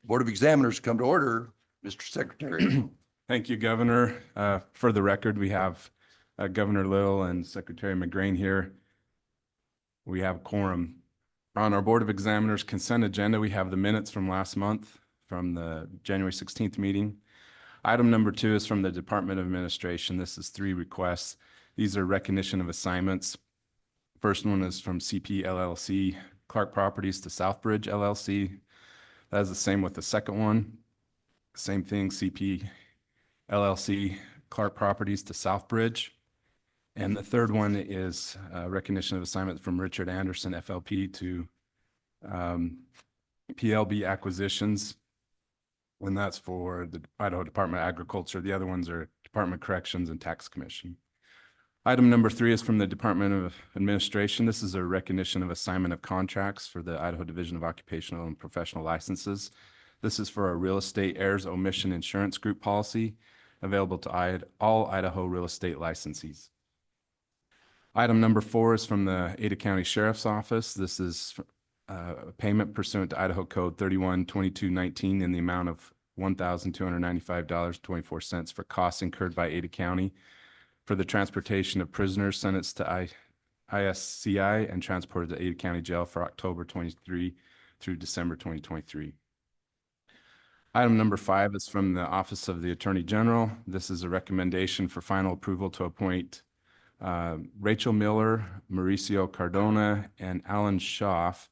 Board of Examiners come to order. Mr. Secretary. Thank you, Governor. For the record, we have Governor Little and Secretary McGrain here. We have quorum. On our Board of Examiners consent agenda, we have the minutes from last month from the January 16th meeting. Item number 2 is from the Department of Administration. This is 3 requests. These are recognition of assignments. First one is from CP LLC, Clark Properties to Southbridge LLC. That is the same with the second one. Same thing, CP LLC, Clark Properties to Southbridge. And the third one is recognition of assignment from Richard Anderson, FLP, to PLB Acquisitions. And that's for the Idaho Department of Agriculture. The other ones are Department of Corrections and Tax Commission. Item number 3 is from the Department of Administration. This is a recognition of assignment of contracts for the Idaho Division of Occupational and Professional Licenses. This is for our real estate heirs omission insurance group policy available to all Idaho real estate licensees. Item number 4 is from the Ada County Sheriff's Office. This is a payment pursuant to Idaho Code 312219 in the amount of $1,295.24 for costs incurred by Ada County for the transportation of prisoners sentenced to ISCI and transported to Ada County Jail for October 23 through December 2023. Item number 5 is from the Office of the Attorney General. This is a recommendation for final approval to appoint Rachel Miller, Mauricio Cardona, and Alan Schaff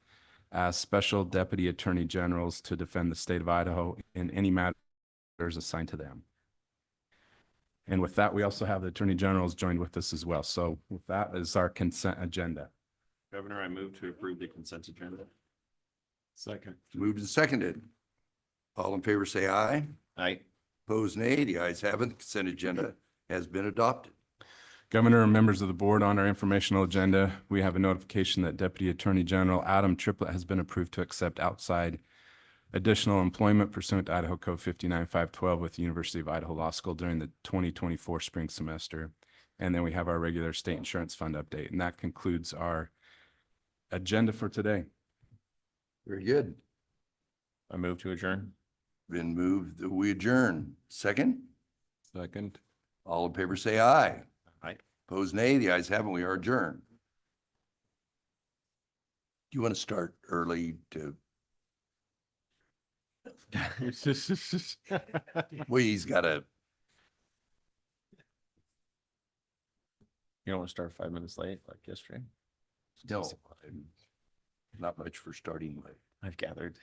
as Special Deputy Attorney Generals to defend the state of Idaho in any matters assigned to them. And with that, we also have the Attorney Generals joined with us as well. So with that is our consent agenda. Governor, I move to approve the consent agenda. Second. Moved and seconded. All in favor say aye. Aye. Opposed nay. The ayes have it. The consent agenda has been adopted. Governor and members of the board, on our informational agenda, we have a notification that Deputy Attorney General Adam Triplett has been approved to accept outside additional employment pursuant to Idaho Code 59512 with the University of Idaho Law School during the 2024 spring semester. And then we have our regular state insurance fund update. And that concludes our agenda for today. Very good. I move to adjourn. Been moved that we adjourn. Second. Second. All in favor say aye. Aye. Opposed nay. The ayes have it. We are adjourned. Do you want to start early to? Well, he's got a. You don't want to start 5 minutes late like yesterday? No, not much for starting late. I've gathered.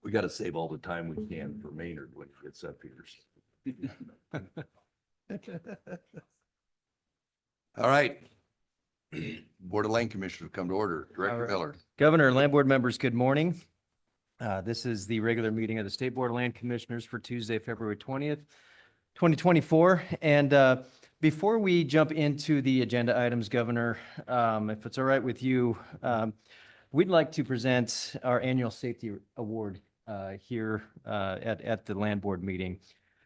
We got to save all the time we can for Maynard when he gets up here. All right. Board of Land Commissioners come to order. Director right. Miller. Governor, land board members, good morning. This is the regular meeting of the State Board of Land Commissioners for Tuesday, February 20th, 2024. And before we jump into the agenda items, Governor, if it's all right with you, we'd like to present our annual safety award here at the land board meeting.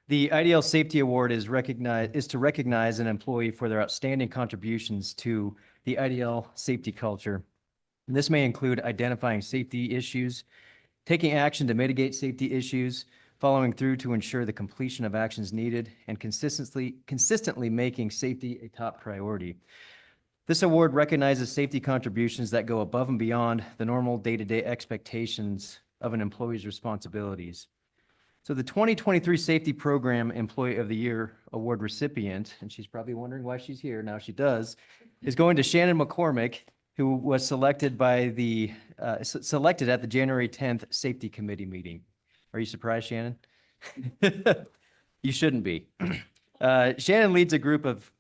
The IDL Safety Award is to recognize an employee for their outstanding contributions to the IDL safety culture. And this may include identifying safety issues, taking action to mitigate safety issues, following through to ensure the completion of actions needed, and consistently making safety a top priority. This award recognizes safety contributions that go above and beyond the normal day-to-day expectations of an employee's responsibilities. So the 2023 Safety Program Employee of the Year Award recipient, and she's probably wondering why she's here, now she does, is going to Shannon McCormick, who was selected at the January 10th Safety Committee meeting. Are you surprised, Shannon? You shouldn't be. Shannon leads a group of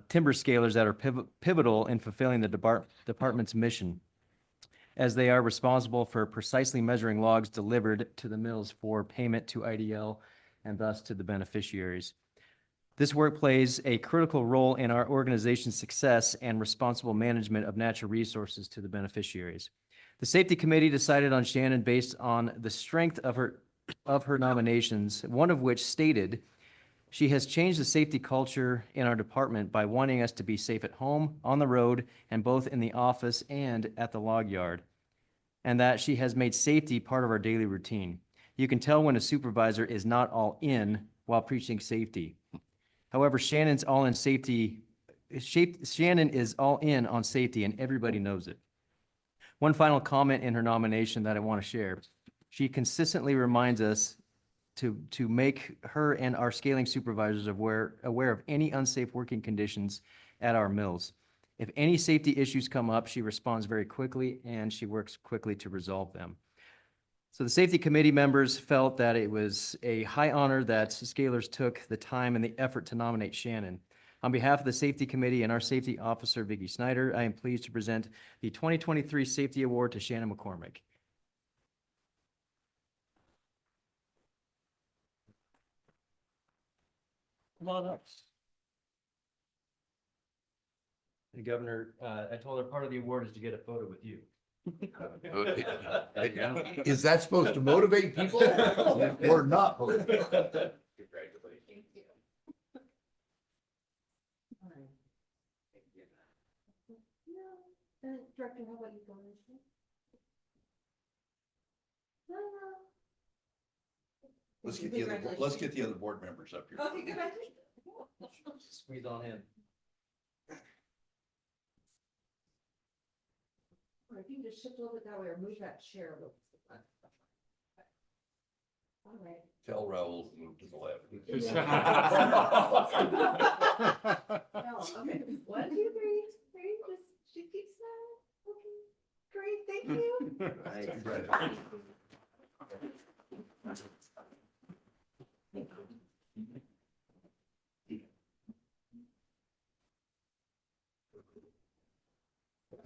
timber scalers that are pivotal in fulfilling the department's mission, as they are responsible for precisely measuring logs delivered to the mills for payment to IDL and thus to the beneficiaries. This work plays a critical role in our organization's success and responsible management of natural resources to the beneficiaries. The Safety Committee decided on Shannon based on the strength of her nominations, one of which stated, "She has changed the safety culture in our department by wanting us to be safe at home, on the road, and both in the office and at the log yard. and that she has made safety part of our daily routine. You can tell when a supervisor is not all in while preaching safety. However, Shannon is all in on safety, and everybody knows it. One final comment in her nomination that I want to share. She consistently reminds us to make her and our scaling supervisors aware of any unsafe working conditions at our mills. If any safety issues come up, she responds very quickly and she works quickly to resolve them. So the safety committee members felt that it was a high honor that Scalers took the time and the effort to nominate Shannon. On behalf of the safety committee and our safety officer, Vicki Snyder, I am pleased to present the 2023 Safety Award to Shannon McCormick. Come on up. And Governor, I told her part of the award is to get a photo with you. Is that supposed to motivate people or not? Congratulations. Thank you. All right. No, Director, how about you go? No, no. Let's get the other board members up here. Okay, congratulations. Squeeze on in. Or if you can just shift a little bit that way or move that chair a little. All right. Tell Raul to move to the left. No, okay. 1, 2, 3. Three. Just she keeps smiling. Okay. Great. Thank you.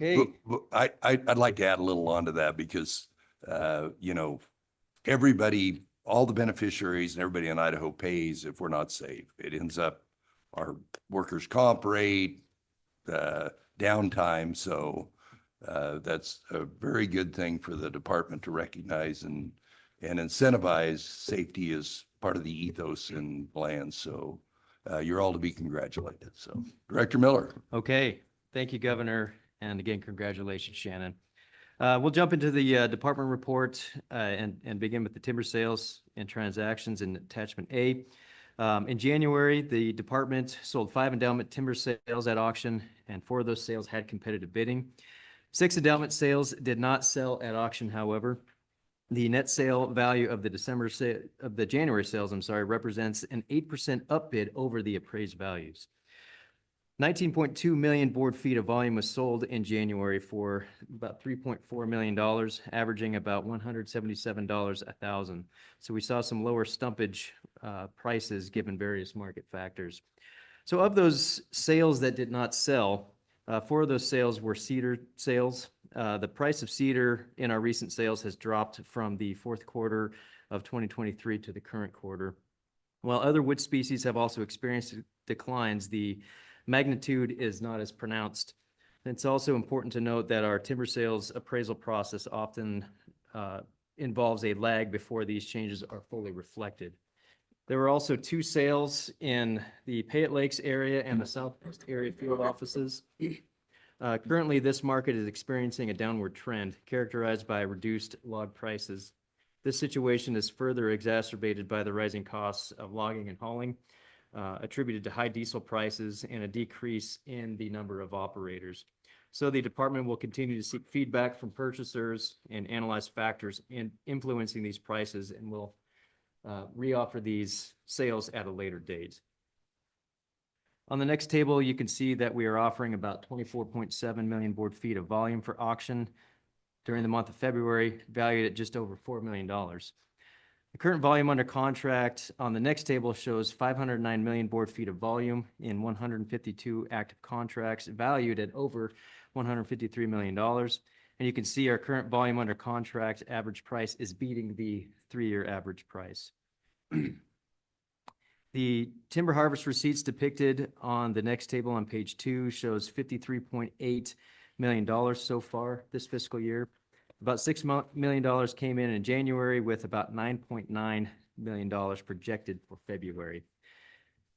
Okay. I'd like to add a little onto that because, everybody, all the beneficiaries and everybody in Idaho pays if we're not safe. It ends up our workers' comp rate, downtime. So that's a very good thing for the department to recognize and incentivize safety as part of the ethos in land. So you're all to be congratulated. So Director Miller. Okay. Thank you, Governor. And again, congratulations, Shannon. We'll jump into the department report and begin with the timber sales and transactions in attachment A. In January, the department sold 5 endowment timber sales at auction, and 4 of those sales had competitive bidding. 6 endowment sales did not sell at auction, however. The net sale value of the January sales, represents an 8% upbid over the appraised values. 19.2 million board feet of volume was sold in January for about $3.4 million, averaging about $177 a thousand. So we saw some lower stumpage prices given various market factors. So of those sales that did not sell, 4 of those sales were cedar sales. The price of cedar in our recent sales has dropped from the fourth quarter of 2023 to the current quarter. While other wood species have also experienced declines, the magnitude is not as pronounced. It's also important to note that our timber sales appraisal process often involves a lag before these changes are fully reflected. There were also 2 sales in the Payette Lakes area and the Southwest area field offices. Currently, this market is experiencing a downward trend characterized by reduced log prices. This situation is further exacerbated by the rising costs of logging and hauling, attributed to high diesel prices and a decrease in the number of operators. So the department will continue to seek feedback from purchasers and analyze factors in influencing these prices, and will reoffer these sales at a later date. On the next table, you can see that we are offering about 24.7 million board feet of volume for auction during the month of February, valued at just over $4 million. The current volume under contract on the next table shows 509 million board feet of volume in 152 active contracts valued at over $153 million. And you can see our current volume under contract average price is beating the 3-year average price. The timber harvest receipts depicted on the next table on page 2 shows $53.8 million so far this fiscal year. About $6 million came in January, with about $9.9 million projected for February.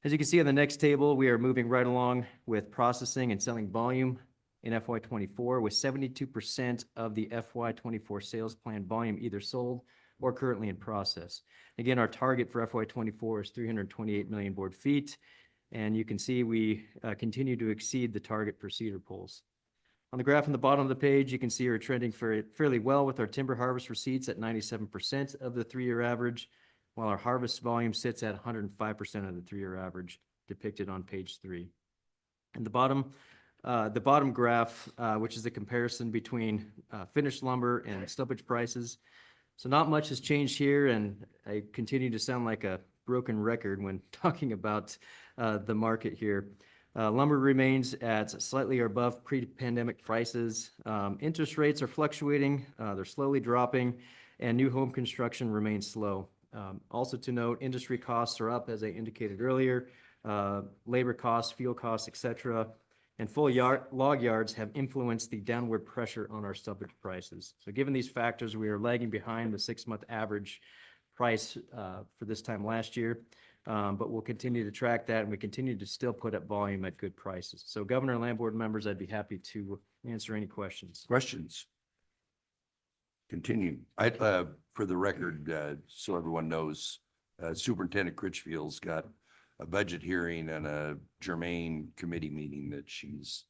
As you can see on the next table, we are moving right along with processing and selling volume. in FY '24, with 72% of the FY '24 sales plan volume either sold or currently in process. Again, our target for FY '24 is 328 million board feet, and you can see we continue to exceed the target for cedar poles. On the graph on the bottom of the page, you can see we're trending fairly well with our timber harvest receipts at 97% of the three-year average, while our harvest volume sits at 105% of the three-year average, depicted on page 3. And the bottom graph, which is a comparison between finished lumber and stumpage prices. So not much has changed here, and I continue to sound like a broken record when talking about the market here. Lumber remains at slightly above pre-pandemic prices. Interest rates are fluctuating, they're slowly dropping, and new home construction remains slow. Also to note, industry costs are up, as I indicated earlier. Labor costs, fuel costs, etc., and full log yards have influenced the downward pressure on our stumpage prices. So given these factors, we are lagging behind the 6-month average price for this time last year. But we'll continue to track that, and we continue to still put up volume at good prices. So Governor and Land Board members, I'd be happy to answer any questions. Questions? Continue. For the record, so everyone knows, Superintendent Critchfield's got a budget hearing and a germane committee meeting that she's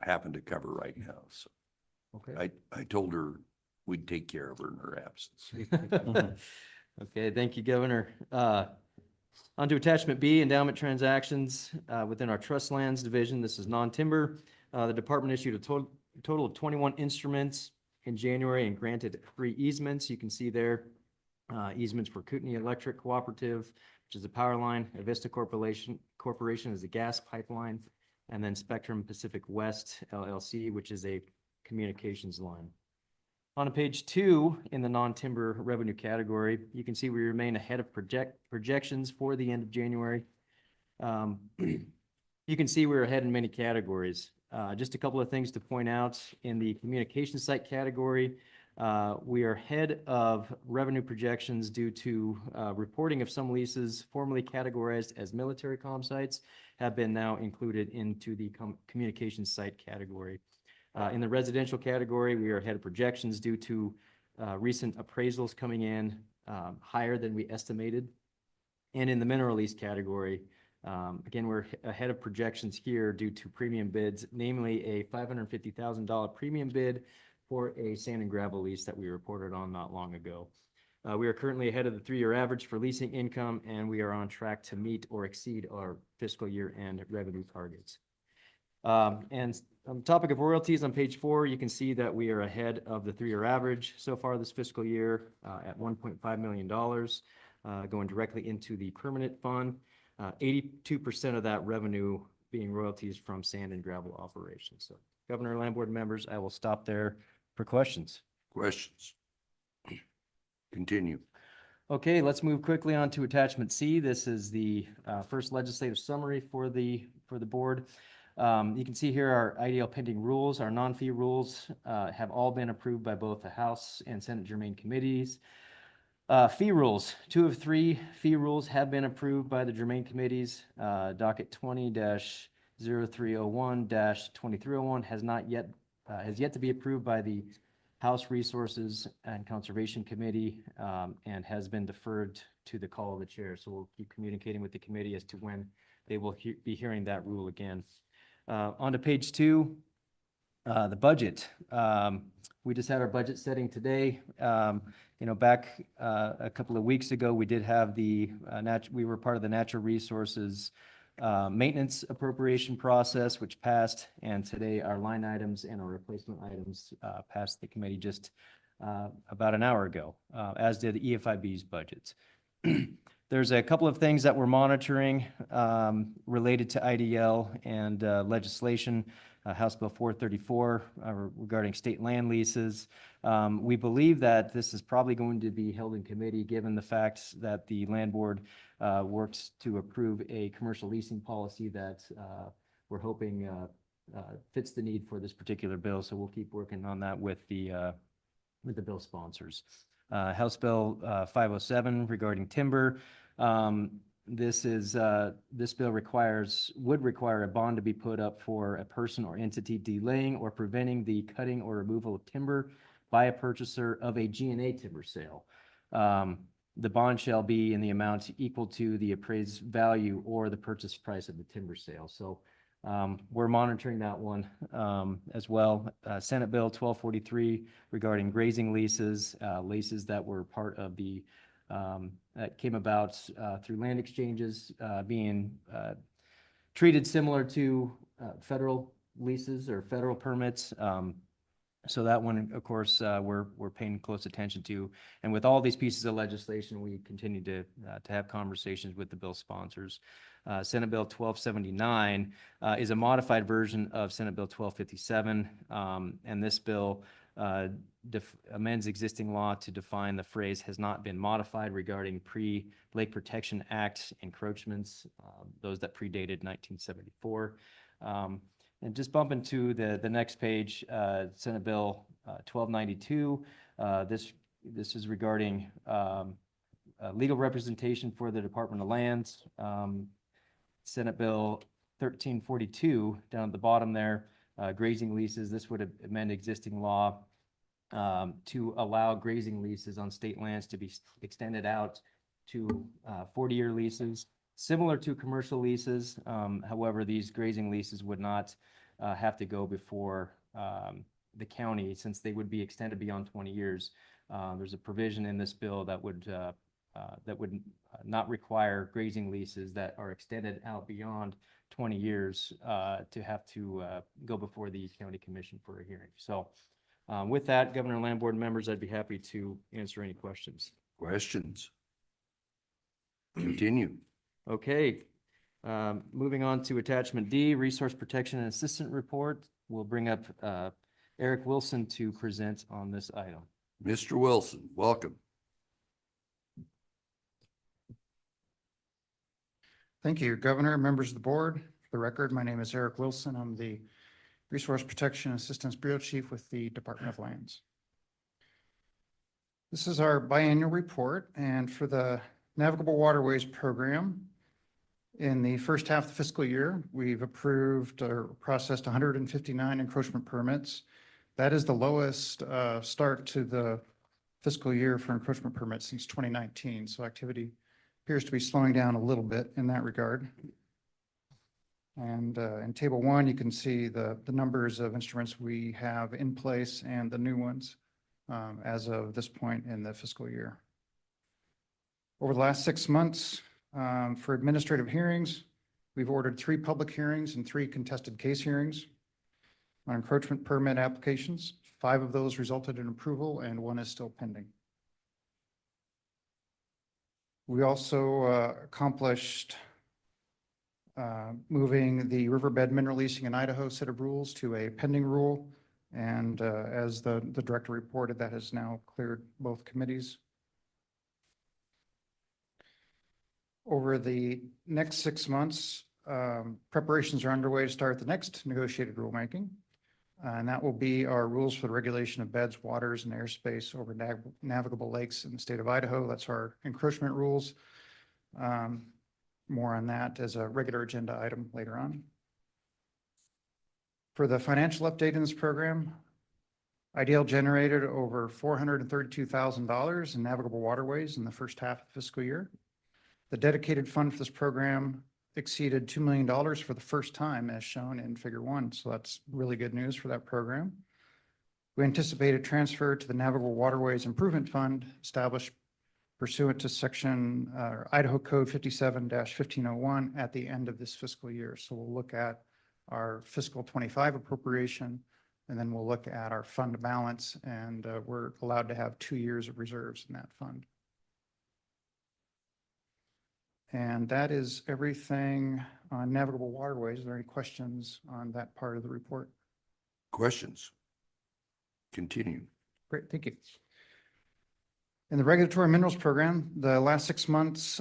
happened to cover right now. So Okay. I told her we'd take care of her in her absence. Okay, thank you, Governor. On to attachment B, endowment transactions within our trust lands division. This is non-timber. The department issued a total of 21 instruments in January and granted 3 easements. You can see there easements for Kootenai Electric Cooperative, which is a power line, Avista Corporation is a gas pipeline, and then Spectrum Pacific West LLC, which is a communications line. On page 2, in the non-timber revenue category, you can see we remain ahead of projections for the end of January. You can see we're ahead in many categories. Just a couple of things to point out. In the communication site category, we are ahead of revenue projections due to reporting of some leases formerly categorized as military comm sites have been now included into the communication site category. In the residential category, we are ahead of projections due to recent appraisals coming in higher than we estimated. And in the mineral lease category, again, we're ahead of projections here due to premium bids, namely a $550,000 premium bid for a sand and gravel lease that we reported on not long ago. We are currently ahead of the 3-year average for leasing income, and we are on track to meet or exceed our fiscal year-end revenue targets. And on the topic of royalties, on page 4, you can see that we are ahead of the 3-year average so far this fiscal year at $1.5 million, going directly into the permanent fund. 82% of that revenue being royalties from sand and gravel operations. So, Governor and Land Board members, I will stop there for questions. Questions? Continue. Okay, let's move quickly on to attachment C. This is the first legislative summary for the board. You can see here our IDL pending rules. Our non-fee rules have all been approved by both the House and Senate germane committees. Fee rules, 2 of 3 fee rules have been approved by the germane committees. Docket 20-0301-2301 has yet to be approved by the House Resources and Conservation Committee and has been deferred to the call of the chair. So we'll keep communicating with the committee as to when they will be hearing that rule again. On to page 2, the budget. We just had our budget setting today. Back a couple of weeks ago, we did have we were part of the natural resources maintenance appropriation process, which passed, and today our line items and our replacement items passed the committee just about an hour ago, as did the EFIB's budgets. There's a couple of things that we're monitoring related to IDL and legislation, House Bill 434 regarding state land leases. We believe that this is probably going to be held in committee given the fact that the Land Board works to approve a commercial leasing policy that we're hoping fits the need for this particular bill. So we'll keep working on that with the bill sponsors. House Bill 507 regarding timber. This bill would require a bond to be put up for a person or entity delaying or preventing the cutting or removal of timber by a purchaser of a G&A timber sale. The bond shall be in the amount equal to the appraised value or the purchase price of the timber sale. So we're monitoring that one as well. Senate Bill 1243 regarding grazing leases, leases that were part of that came about through land exchanges being treated similar to federal leases or federal permits. So that one, of course, we're paying close attention to. And with all these pieces of legislation, we continue to have conversations with the bill sponsors. Senate Bill 1279 is a modified version of Senate Bill 1257. And this bill amends existing law to define the phrase "has not been modified" regarding pre-Lake Protection Act encroachments, those that predated 1974. And just bumping to the next page, Senate Bill 1292. This is regarding legal representation for the Department of Lands. Senate Bill 1342 down at the bottom there, grazing leases. This would amend existing law to allow grazing leases on state lands to be extended out to 40-year leases, similar to commercial leases. However, these grazing leases would not have to go before the county, since they would be extended beyond 20 years. There's a provision in this bill that would not require grazing leases that are extended out beyond 20 years to have to go before the county commission for a hearing. So with that, Governor and Land Board members, I'd be happy to answer any questions. Questions? Continue. Okay, moving on to attachment D, Resource Protection and Assistant Report. We'll bring up Eric Wilson to present on this item. Mr. Wilson, welcome. Thank you, Governor, members of the board. For the record, my name is Eric Wilson. I'm the Resource Protection Assistance Bureau Chief with the Department of Lands. This is our biannual report, and for the Navigable Waterways Program, in the first half of the fiscal year, we've approved or processed 159 encroachment permits. That is the lowest start to the fiscal year for encroachment permits since 2019. So activity appears to be slowing down a little bit in that regard. And in table 1, you can see the numbers of instruments we have in place and the new ones as of this point in the fiscal year. Over the last 6 months, for administrative hearings, we've ordered 3 public hearings and 3 contested case hearings on encroachment permit applications. 5 of those resulted in approval and 1 is still pending. We also accomplished moving the riverbed mineral leasing in Idaho set of rules to a pending rule. And as the director reported, that has now cleared both committees. Over the next 6 months, preparations are underway to start the next negotiated rulemaking. And that will be our rules for the regulation of beds, waters, and airspace over navigable lakes in the state of Idaho. That's our encroachment rules. More on that as a regular agenda item later on. For the financial update in this program, IDL generated over $432,000 in navigable waterways in the first half of the fiscal year. The dedicated fund for this program exceeded $2 million for the first time, as shown in Figure 1. So that's really good news for that program. We anticipate a transfer to the Navigable Waterways Improvement Fund established pursuant to Section Idaho Code 57-1501 at the end of this fiscal year. So we'll look at our fiscal 25 appropriation, and then we'll look at our fund balance, and we're allowed to have 2 years of reserves in that fund. And that is everything on navigable waterways. Are there any questions on that part of the report? Questions? Continue. Great, thank you. In the regulatory minerals program, the last 6 months,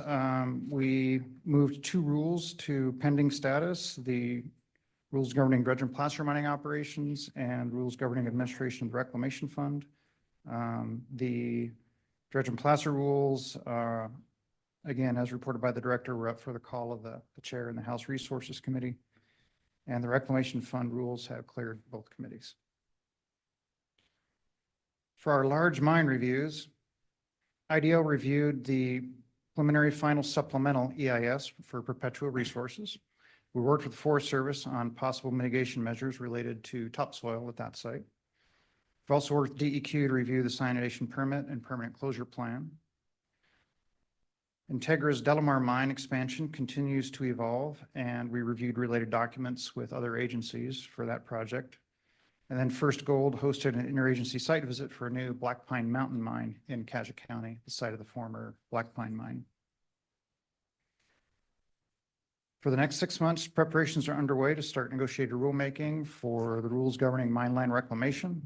we moved 2 rules to pending status: the rules governing dredge and placer mining operations and rules governing administration of the reclamation fund. The dredge and placer rules Again, as reported by the director, we're up for the call of the chair and the House Resources Committee. And the Reclamation Fund rules have cleared both committees. For our large mine reviews, IDL reviewed the preliminary final supplemental EIS for Perpetual Resources. We worked with the Forest Service on possible mitigation measures related to topsoil at that site. We've also worked with DEQ to review the cyanidation permit and permanent closure plan. Integra's Delamar mine expansion continues to evolve, and we reviewed related documents with other agencies for that project. And then First Gold hosted an interagency site visit for a new Black Pine Mountain mine in Cassia County, the site of the former Black Pine mine. For the next 6 months, preparations are underway to start negotiated rulemaking for the rules governing mine land reclamation.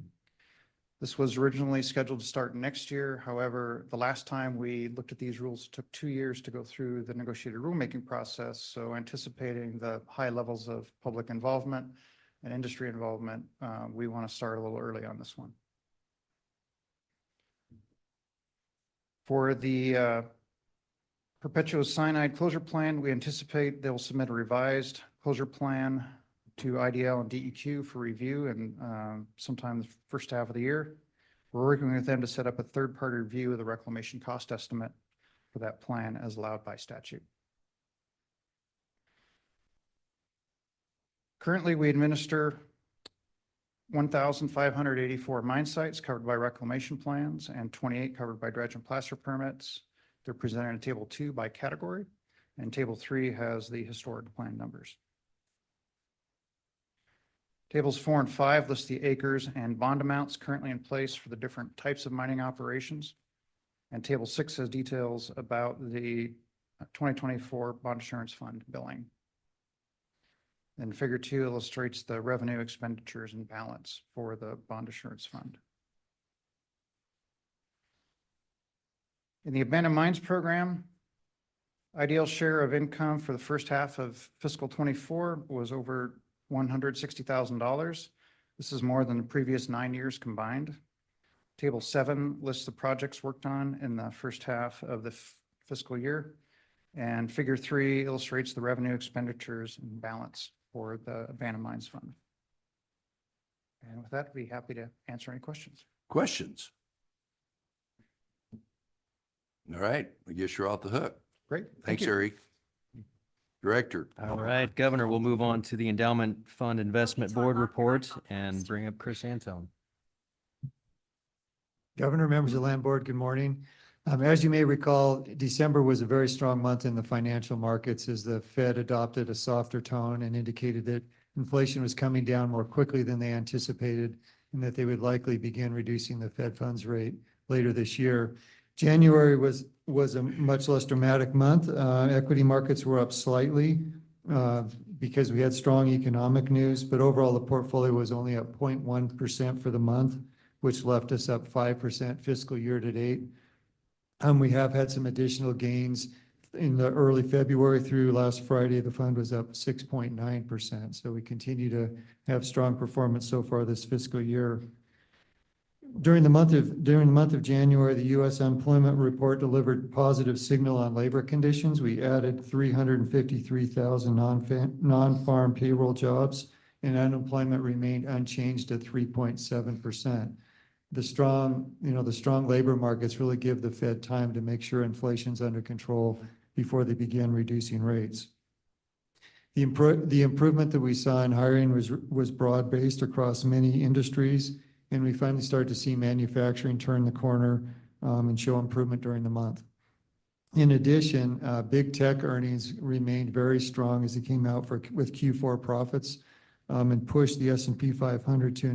This was originally scheduled to start next year. However, the last time we looked at these rules, it took 2 years to go through the negotiated rulemaking process. So anticipating the high levels of public involvement and industry involvement, we want to start a little early on this one. For the Perpetual Cyanide Closure Plan, we anticipate they'll submit a revised closure plan to IDL and DEQ for review and sometime the first half of the year. We're working with them to set up a third-party review of the reclamation cost estimate for that plan as allowed by statute. Currently, we administer 1,584 mine sites covered by reclamation plans and 28 covered by dredge and placer permits. They're presented in Table 2 by category, and Table 3 has the historic plan numbers. Tables 4 and 5 list the acres and bond amounts currently in place for the different types of mining operations. And Table 6 has details about the 2024 bond assurance fund billing. And Figure 2 illustrates the revenue, expenditures, and balance for the bond assurance fund. In the abandoned mines program, IDL share of income for the first half of fiscal 24 was over $160,000. This is more than the previous 9 years combined. Table 7 lists the projects worked on in the first half of the fiscal year. And Figure 3 illustrates the revenue, expenditures, and balance for the abandoned mines fund. And with that, I'd be happy to answer any questions. Questions? All right, I guess you're off the hook. Great. Thanks, you. Eric. Director. All right, Governor, we'll move on to the Endowment Fund Investment Board report and bring up Chris Antone. Governor, members of the Land Board, good morning. As you may recall, December was a very strong month in the financial markets as the Fed adopted a softer tone and indicated that inflation was coming down more quickly than they anticipated and that they would likely begin reducing the Fed funds rate later this year. January was a much less dramatic month. Equity markets were up slightly because we had strong economic news, but overall the portfolio was only up 0.1% for the month, which left us up 5% fiscal year to date. We have had some additional gains in the early February through last Friday. The fund was up 6.9%. So we continue to have strong performance so far this fiscal year. During the month of January, the U.S. unemployment report delivered positive signal on labor conditions. We added 353,000 non-farm payroll jobs, and unemployment remained unchanged at 3.7%. The strong labor markets really give the Fed time to make sure inflation's under control before they begin reducing rates. The improvement that we saw in hiring was broad-based across many industries, and we finally started to see manufacturing turn the corner and show improvement during the month. In addition, big tech earnings remained very strong as it came out with Q4 profits and pushed the S&P 500 to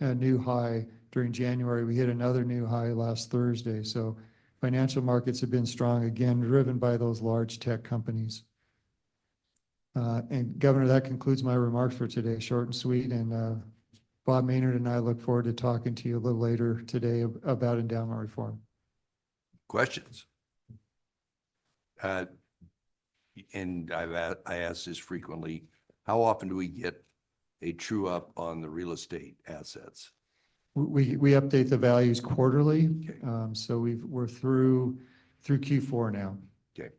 a new high during January. We hit another new high last Thursday. So financial markets have been strong again, driven by those large tech companies. And Governor, that concludes my remarks for today, short and sweet. And Bob Maynard and I look forward to talking to you a little later today about endowment reform. Questions? And I ask this frequently, how often do we get a true up on the real estate assets? We update the values quarterly. Okay. So we're through Q4 now. Okay.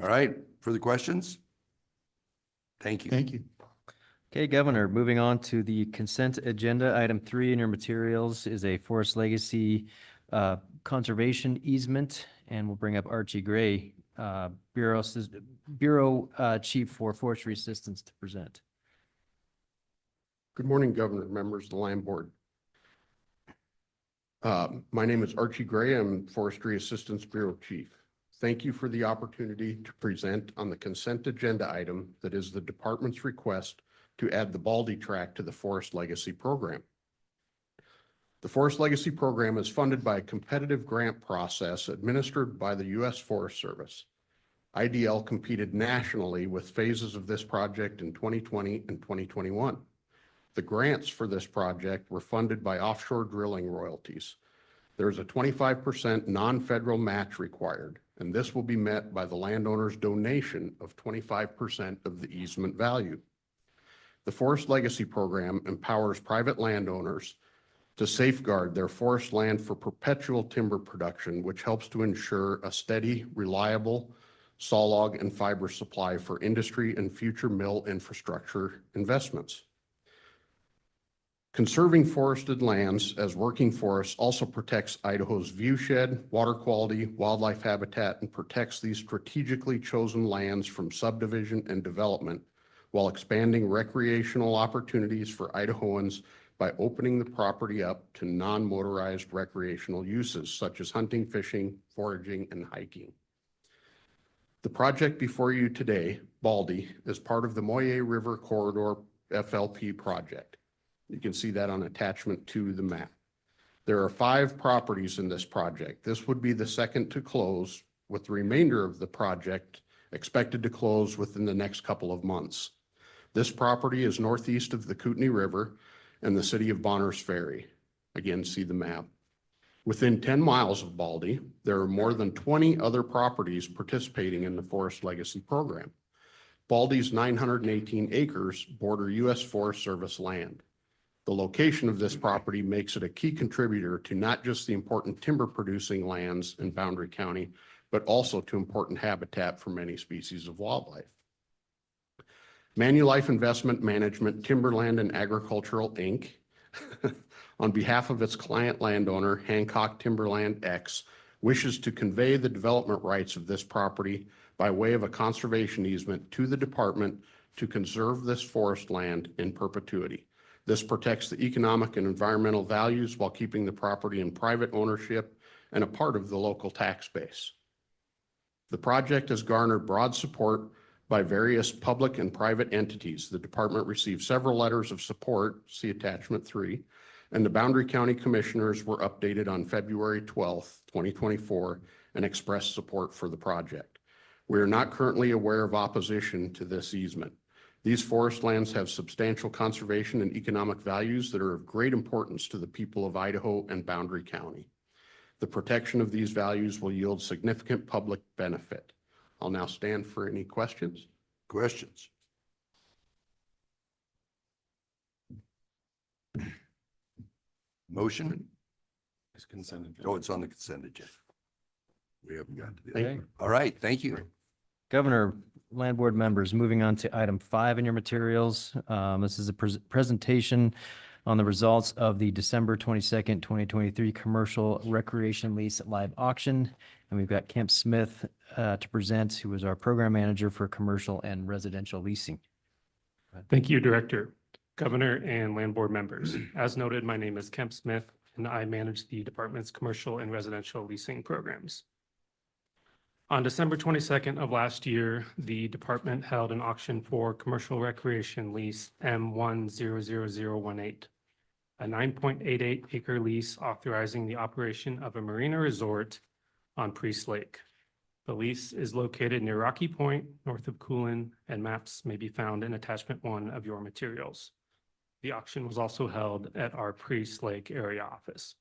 All right, further questions? Thank you. Thank you. Okay, Governor, moving on to the consent agenda. Item 3 in your materials is a Forest Legacy conservation easement, and we'll bring up Archie Gray, Bureau Chief for Forestry Assistance, to present. Good morning, Governor, members of the Land Board. My name is Archie Gray. I'm Forestry Assistance Bureau Chief. Thank you for the opportunity to present on the consent agenda item that is the department's request to add the Baldy Tract to the Forest Legacy Program. The Forest Legacy Program is funded by a competitive grant process administered by the U.S. Forest Service. IDL competed nationally with phases of this project in 2020 and 2021. The grants for this project were funded by offshore drilling royalties. There's a 25% non-federal match required, and this will be met by the landowner's donation of 25% of the easement value. The Forest Legacy Program empowers private landowners to safeguard their forest land for perpetual timber production, which helps to ensure a steady, reliable sawlog and fiber supply for industry and future mill infrastructure investments. Conserving forested lands as working forests also protects Idaho's viewshed, water quality, wildlife habitat, and protects these strategically chosen lands from subdivision and development while expanding recreational opportunities for Idahoans by opening the property up to non-motorized recreational uses such as hunting, fishing, foraging, and hiking. The project before you today, Baldy, is part of the Moyer River Corridor FLP project. You can see that on attachment to the map. There are 5 properties in this project. This would be the second to close, with the remainder of the project expected to close within the next couple of months. This property is northeast of the Kootenai River and the city of Bonners Ferry. Again, see the map. Within 10 miles of Baldy, there are more than 20 other properties participating in the Forest Legacy Program. Baldy's 918 acres border U.S. Forest Service land. The location of this property makes it a key contributor to not just the important timber producing lands in Boundary County, but also to important habitat for many species of wildlife. Manulife Investment Management Timberland and Agricultural, Inc., on behalf of its client landowner, Hancock Timberland X, wishes to convey the development rights of this property by way of a conservation easement to the department to conserve this forest land in perpetuity. This protects the economic and environmental values while keeping the property in private ownership and a part of the local tax base. The project has garnered broad support by various public and private entities. The department received several letters of support, see attachment 3, and the Boundary County Commissioners were updated on February 12th, 2024, and expressed support for the project. We are not currently aware of opposition to this easement. These forest lands have substantial conservation and economic values that are of great importance to the people of Idaho and Boundary County. The protection of these values will yield significant public benefit. I'll now stand for any questions. Questions? Motion? It's consent agenda. Oh, it's on the consent agenda. We haven't got to the. Okay. All right, thank you. Governor, Land Board members, moving on to item 5 in your materials. This is a presentation on the results of the December 22nd, 2023 commercial recreation lease live auction. And we've got Kemp Smith to present, who is our program manager for commercial and residential leasing. Thank you, Director, Governor, and Land Board members. As noted, my name is Kemp Smith, and I manage the department's commercial and residential leasing programs. On December 22nd of last year, the department held an auction for commercial recreation lease M1000018, a 9.88 acre lease authorizing the operation of a marina resort on Priest Lake. The lease is located near Rocky Point, north of Coolin, and maps may be found in attachment 1 of your materials. The auction was also held at our Priest Lake area office.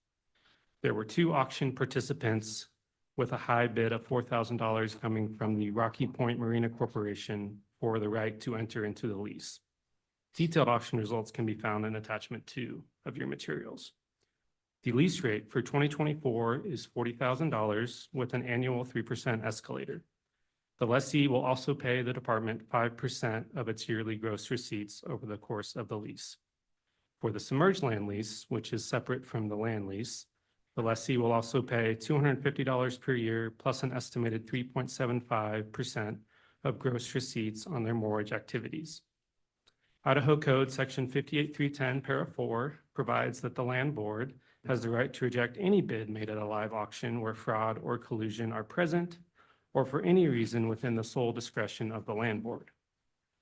There were 2 auction participants, with a high bid of $4,000 coming from the Rocky Point Marina Corporation for the right to enter into the lease. Detailed auction results can be found in attachment 2 of your materials. The lease rate for 2024 is $40,000 with an annual 3% escalator. The lessee will also pay the department 5% of its yearly gross receipts over the course of the lease. For the submerged land lease, which is separate from the land lease, the lessee will also pay $250 per year plus an estimated 3.75% of gross receipts on their mortgage activities. Idaho Code Section 58310, Para 4 provides that the land board has the right to reject any bid made at a live auction where fraud or collusion are present, or for any reason within the sole discretion of the land board.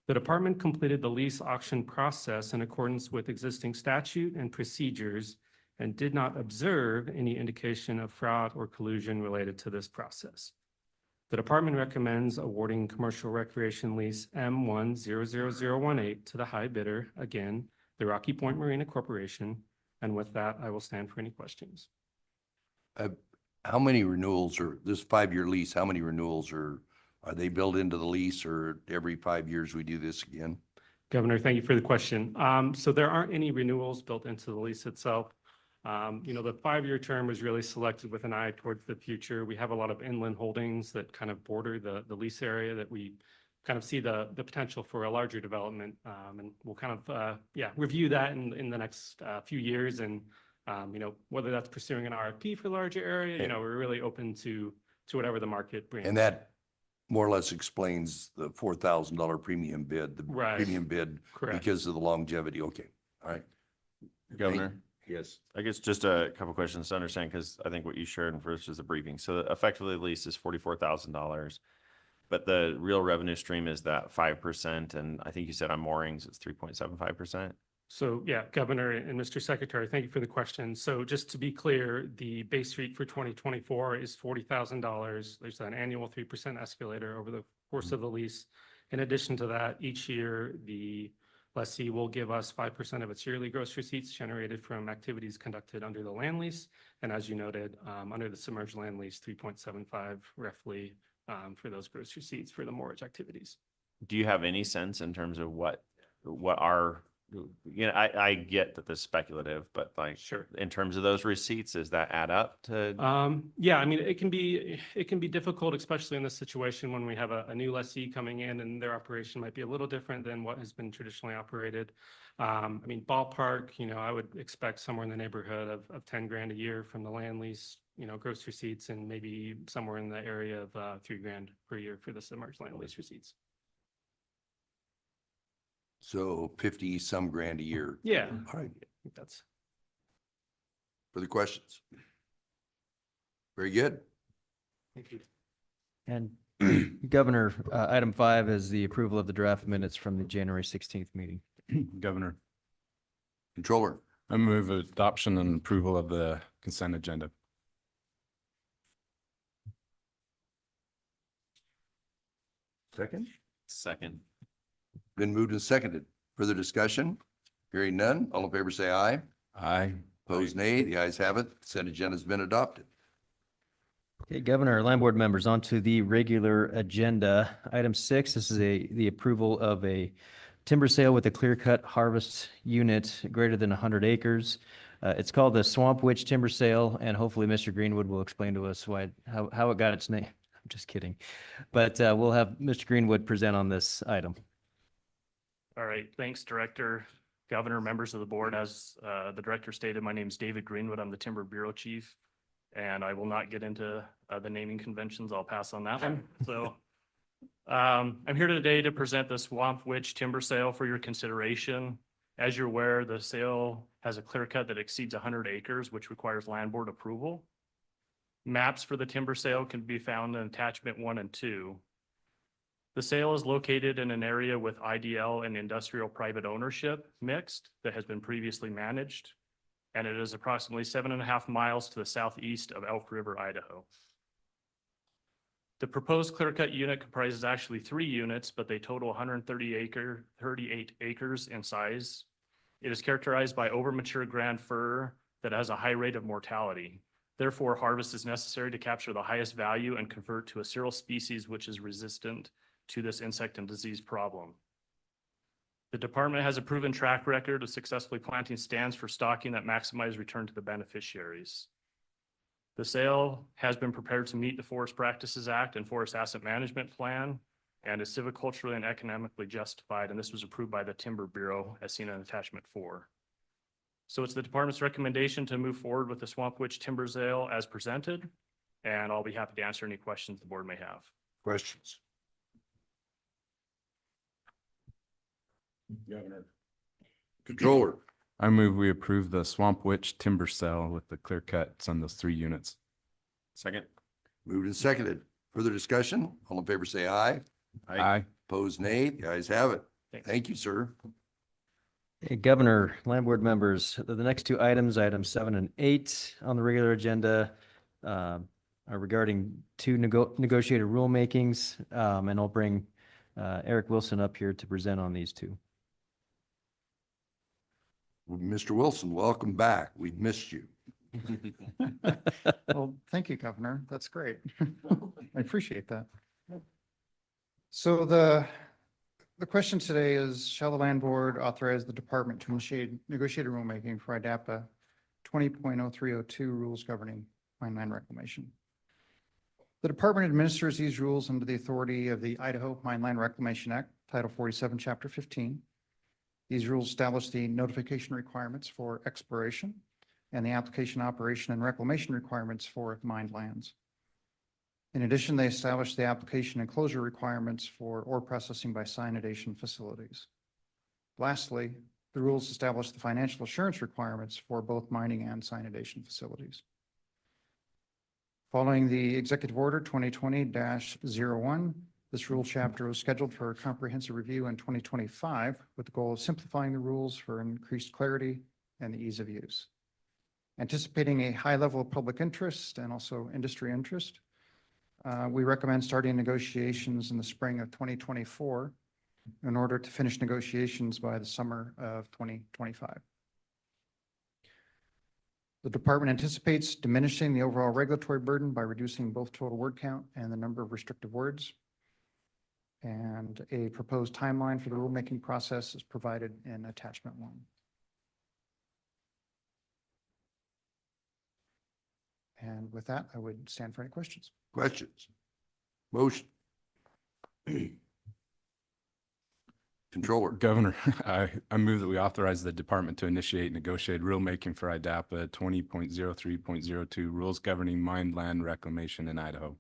The department completed the lease auction process in accordance with existing statute and procedures and did not observe any indication of fraud or collusion related to this process. The department recommends awarding commercial recreation lease M1000018 to the high bidder, again, the Rocky Point Marina Corporation. And with that, I will stand for any questions. How many renewals or this 5-year lease, how many renewals are they built into the lease, or every 5 years we do this again? Governor, thank you for the question. So there aren't any renewals built into the lease itself. The 5-year term was really selected with an eye towards the future. We have a lot of inland holdings that kind of border the lease area that we kind of see the potential for a larger development. And we'll kind of, review that in the next few years. And, whether that's pursuing an RFP for a larger area, we're really open to whatever the market brings. And that more or less explains the $4,000 premium bid, the Right. premium bid Correct. because of the longevity. Okay, all right. Governor, Yes. I guess just a couple questions to understand, because I think what you shared first is a briefing. So effectively, the lease is $44,000, but the real revenue stream is that 5%, and I think you said on moorings it's 3.75%. So yeah, Governor and Mr. Secretary, thank you for the question. So just to be clear, the base rate for 2024 is $40,000. There's an annual 3% escalator over the course of the lease. In addition to that, each year, the lessee will give us 5% of its yearly gross receipts generated from activities conducted under the land lease. And as you noted, under the submerged land lease, 3.75 roughly for those gross receipts for the mortgage activities. Do you have any sense in terms of what our, I get that this is speculative, but like, Sure. in terms of those receipts, does that add up to? Yeah, I mean, it can be difficult, especially in this situation when we have a new lessee coming in and their operation might be a little different than what has been traditionally operated. I mean, ballpark, I would expect somewhere in the neighborhood of 10 grand a year from the land lease, gross receipts, and maybe somewhere in the area of 3 grand per year for the submerged land lease receipts. So 50 some grand a year. Yeah. All right. I think that's. Further questions? Very good. Thank you. And Governor, item 5 is the approval of the draft minutes from the January 16th meeting. Governor, Controller. I move adoption and approval of the consent agenda. Second. Second. Been moved and seconded. Further discussion? Hearing none. All in favor, say aye. Aye. Opposed, nay. The ayes have it. Consent agenda has been adopted. Okay, Governor, land board members, on to the regular agenda. Item 6, this is the approval of a timber sale with a clear-cut harvest unit greater than 100 acres. It's called the Swamp Witch Timber Sale, and hopefully Mr. Greenwood will explain to us how it got its name. I'm just kidding. But we'll have Mr. Greenwood present on this item. All right, thanks, Director, Governor, members of the board. As the director stated, my name is David Greenwood. I'm the Timber Bureau Chief, and I will not get into the naming conventions. I'll pass on that one. So I'm here today to present the Swamp Witch Timber Sale for your consideration. As you're aware, the sale has a clear cut that exceeds 100 acres, which requires land board approval. Maps for the timber sale can be found in attachment 1 and 2. The sale is located in an area with IDL and industrial private ownership mixed that has been previously managed, and it is approximately 7.5 miles to the southeast of Elk River, Idaho. The proposed clear-cut unit comprises actually 3 units, but they total 38 acres in size. It is characterized by overmature grand fir that has a high rate of mortality. Therefore, harvest is necessary to capture the highest value and convert to a cereal species which is resistant to this insect and disease problem. The department has a proven track record of successfully planting stands for stocking that maximize return to the beneficiaries. The sale has been prepared to meet the Forest Practices Act and Forest Asset Management Plan and is civiculturally and economically justified, and this was approved by the Timber Bureau as seen in attachment 4. So it's the department's recommendation to move forward with the Swamp Witch timber sale as presented, and I'll be happy to answer any questions the board may have. Questions? Governor. Controller. I move we approve the Swamp Witch timber sale with the clear cuts on those 3 units. Second. Moved and seconded. Further discussion? All in favor, say aye. Aye. Opposed, nay. The ayes have it. Thanks. Thank you, sir. Hey, Governor, Land Board members, the next 2 items, items 7 and 8 on the regular agenda, are regarding 2 negotiated rulemakings, and I'll bring Eric Wilson up here to present on these 2. Mr. Wilson, welcome back. We've missed you. Well, thank you, Governor. That's great. I appreciate that. So the question today is, shall the land board authorize the department to initiate negotiated rulemaking for IDAPA 20.0302 rules governing mine land reclamation? The department administers these rules under the authority of the Idaho Mine Land Reclamation Act, Title 47, Chapter 15. These rules establish the notification requirements for exploration and the application, operation, and reclamation requirements for mined lands. In addition, they establish the application and closure requirements for ore processing by cyanidation facilities. Lastly, the rules establish the financial assurance requirements for both mining and cyanidation facilities. Following the Executive Order 2020-01, this rule chapter was scheduled for a comprehensive review in 2025 with the goal of simplifying the rules for increased clarity and the ease of use. Anticipating a high level of public interest and also industry interest, we recommend starting negotiations in the spring of 2024 in order to finish negotiations by the summer of 2025. The department anticipates diminishing the overall regulatory burden by reducing both total word count and the number of restrictive words. And a proposed timeline for the rulemaking process is provided in attachment 1. And with that, I would stand for any questions. Questions? Motion. Controller. Governor, I move that we authorize the department to initiate negotiated rulemaking for IDAPA 20.03.02 rules governing mined land reclamation in Idaho.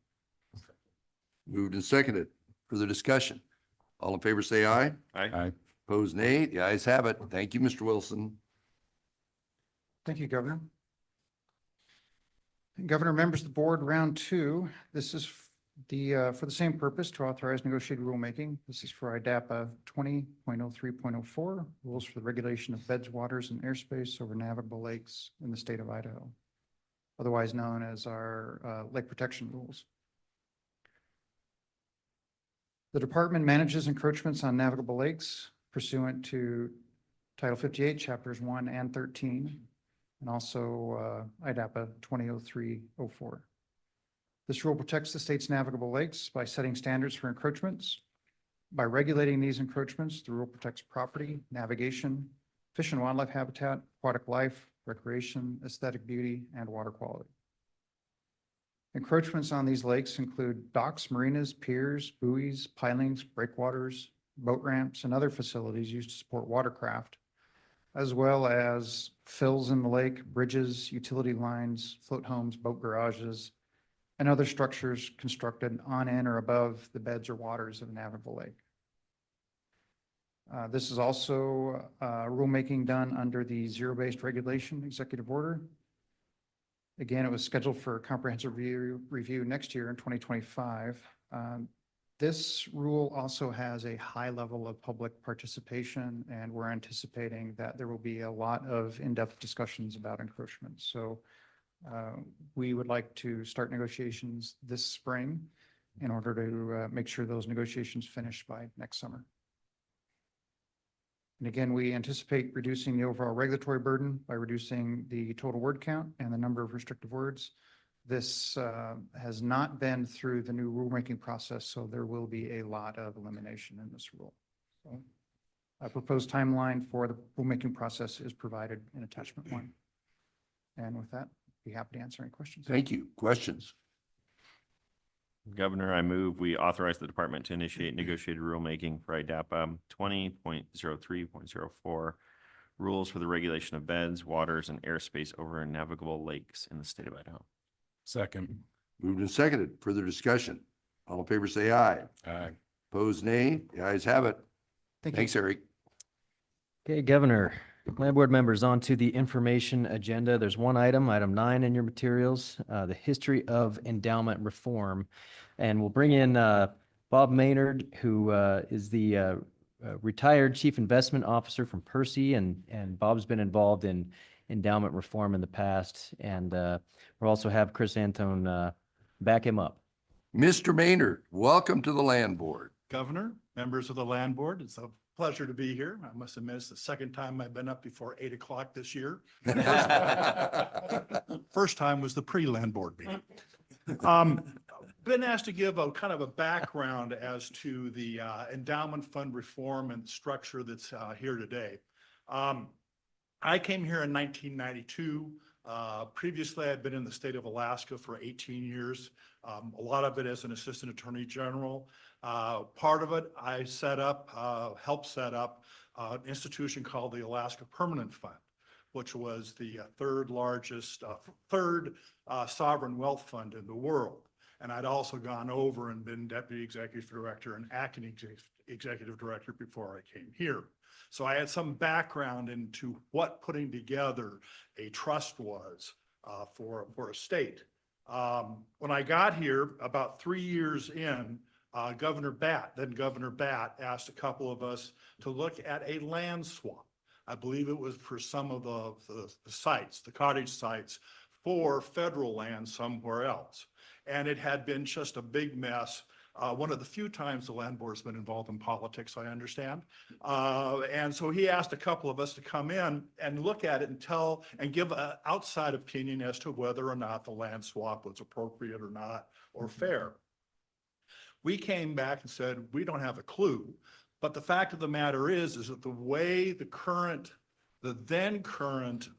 Moved and seconded. Further discussion? All in favor, say aye. Aye. Opposed, nay. The ayes have it. Thank you, Mr. Wilson. Thank you, Governor. Governor, members of the board, round 2. This is for the same purpose, to authorize negotiated rulemaking. This is for IDAPA 20.03.04, rules for the regulation of beds, waters, and airspace over navigable lakes in the state of Idaho, otherwise known as our lake protection rules. The department manages encroachments on navigable lakes pursuant to Title 58, Chapters 1 and 13, and also IDAPA 20.03.04. This rule protects the state's navigable lakes by setting standards for encroachments. By regulating these encroachments, the rule protects property, navigation, fish and wildlife habitat, aquatic life, recreation, aesthetic beauty, and water quality. Encroachments on these lakes include docks, marinas, piers, buoys, pilings, breakwaters, boat ramps, and other facilities used to support watercraft, as well as fills in the lake, bridges, utility lines, float homes, boat garages, and other structures constructed on and or above the beds or waters of a navigable lake. This is also rulemaking done under the zero-based regulation executive order. Again, it was scheduled for a comprehensive review next year in 2025. This rule also has a high level of public participation, and we're anticipating that there will be a lot of in-depth discussions about encroachment. So we would like to start negotiations this spring in order to make sure those negotiations finish by next summer. And again, we anticipate reducing the overall regulatory burden by reducing the total word count and the number of restrictive words. This has not been through the new rulemaking process, so there will be a lot of elimination in this rule. So a proposed timeline for the rulemaking process is provided in attachment 1. And with that, be happy to answer any questions. Thank you. Questions? Governor, I move we authorize the department to initiate negotiated rulemaking for IDAPA 20.03.04 rules for the regulation of beds, waters, and airspace over navigable lakes in the state of Idaho. Second. Moved and seconded. Further discussion? All in favor, say aye. Aye. Opposed, nay. The ayes have it. Thank you. Thanks, Eric. Okay, Governor, land board members, on to the information agenda. There's one item, item 9 in your materials, the history of endowment reform. And we'll bring in Bob Maynard, who is the retired chief investment officer from Percy, and Bob's been involved in endowment reform in the past. And we'll also have Chris Antone back him up. Mr. Maynard, welcome to the Land Board. Governor, members of the Land Board, it's a pleasure to be here. I must admit, it's the second time I've been up before 8 o'clock this year. First time was the pre-Land Board meeting. Been asked to give a kind of a background as to the endowment fund reform and structure that's here today. I came here in 1992. Previously, I'd been in the state of Alaska for 18 years. A lot of it as an assistant attorney general. Part of it I helped set up an institution called the Alaska Permanent Fund, which was the third sovereign wealth fund in the world. And I'd also gone over and been deputy executive director and acting executive director before I came here. So I had some background into what putting together a trust was for a state. When I got here, about 3 years in, Governor Batt asked a couple of us to look at a land swap. I believe it was for some of the sites, the cottage sites, for federal land somewhere else. And it had been just a big mess. One of the few times the land board's been involved in politics, I understand. And so he asked a couple of us to come in and look at it and give an outside opinion as to whether or not the land swap was appropriate or not, or fair. We came back and said, we don't have a clue. But the fact of the matter is that the way the then current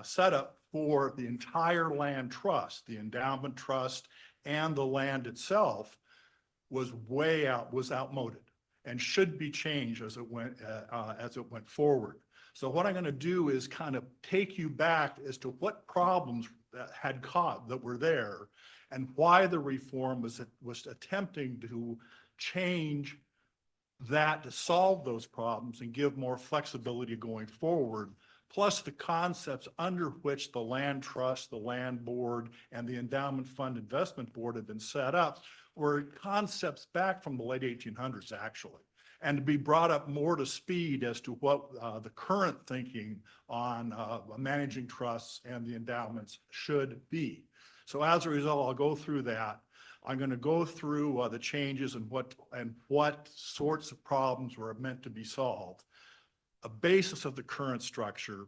setup for the entire land trust, the endowment trust, and the land itself was outmoded and should be changed as it went forward. So what I'm going to do is kind of take you back as to what problems that were there and why the reform was attempting to change that to solve those problems and give more flexibility going forward, plus the concepts under which the land trust, the land board, and the endowment fund investment board had been set up were concepts back from the late 1800s, actually, and to be brought up more to speed as to what the current thinking on managing trusts and the endowments should be. So as a result, I'll go through that. I'm going to go through the changes and what sorts of problems were meant to be solved, a basis of the current structure,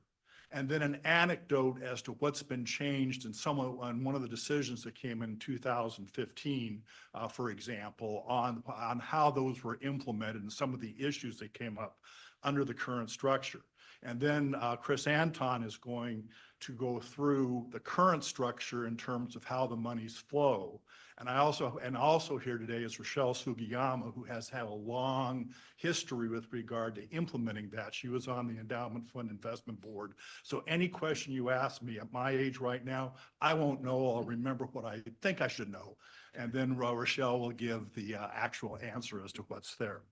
and then an anecdote as to what's been changed on one of the decisions that came in 2015, for example, on how those were implemented and some of the issues that came up under the current structure. And then Chris Antone is going to go through the current structure in terms of how the monies flow. And also here today is Rochelle Sugiyama, who has had a long history with regard to implementing that. She was on the Endowment Fund Investment Board. So any question you ask me at my age right now, I won't know. I'll remember what I think I should know. And then Rochelle will give the actual answer as to what's there.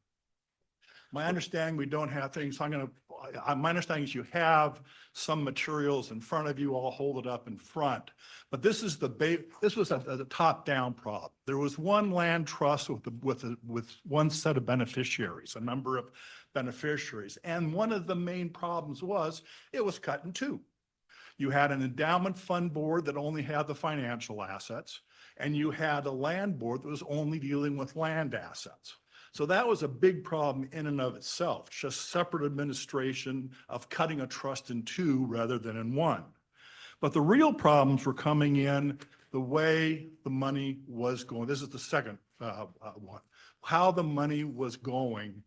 My understanding, we don't have things, so my understanding is you have some materials in front of you. I'll hold it up in front. But this was a top-down problem. There was one land trust with one set of beneficiaries, a number of beneficiaries. And one of the main problems was it was cut in two. You had an endowment fund board that only had the financial assets, and you had a land board that was only dealing with land assets. So that was a big problem in and of itself, just separate administration of cutting a trust in two rather than in one. But the real problems were coming in the way the money was going. This is the second one, how the money was going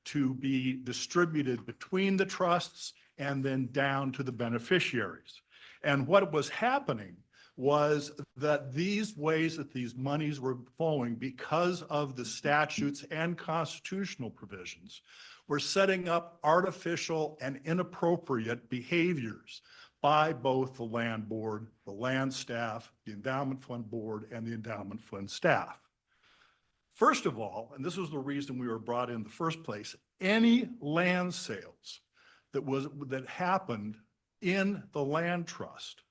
to be distributed between the trusts and then down to the beneficiaries. And what was happening was that these ways that these monies were flowing, because of the statutes and constitutional provisions, were setting up artificial and inappropriate behaviors by both the land board, the land staff, the endowment fund board, and the endowment fund staff. First of all, and this was the reason we were brought in the first place, any land sales that happened in the land trust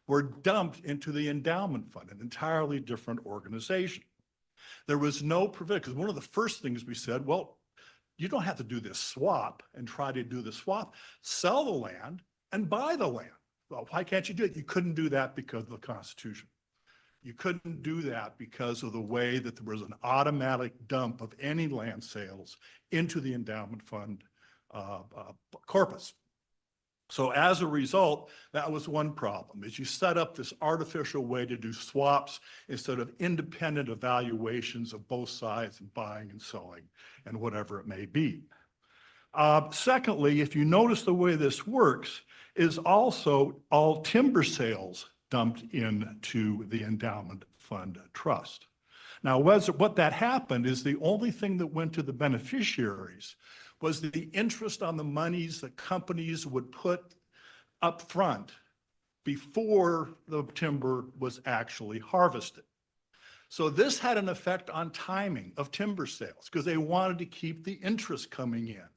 were dumped into the endowment fund, an entirely different organization. There was no provision, because one of the first things we said, well, you don't have to do this swap and try to do the swap. Sell the land and buy the land. Well, why can't you do it? You couldn't do that because of the Constitution. You couldn't do that because of the way that there was an automatic dump of any land sales into the endowment fund corpus. So as a result, that was one problem, is you set up this artificial way to do swaps instead of independent evaluations of both sides and buying and selling and whatever it may be. Secondly, if you notice the way this works is also all timber sales dumped into the endowment fund trust. Now, what that happened is the only thing that went to the beneficiaries was the interest on the monies that companies would put up front before the timber was actually harvested. So this had an effect on timing of timber sales because they wanted to keep the interest coming in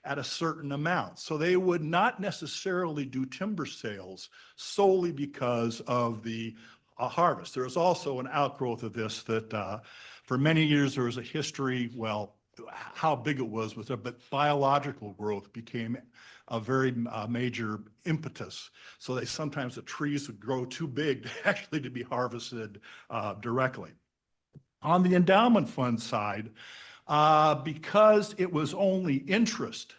at a certain amount. So they would not necessarily do timber sales solely because of the harvest. There was also an outgrowth of this that for many years there was a history, well, how big it was with it, but biological growth became a very major impetus. So sometimes the trees would grow too big actually to be harvested directly. On the endowment fund side, because it was only interest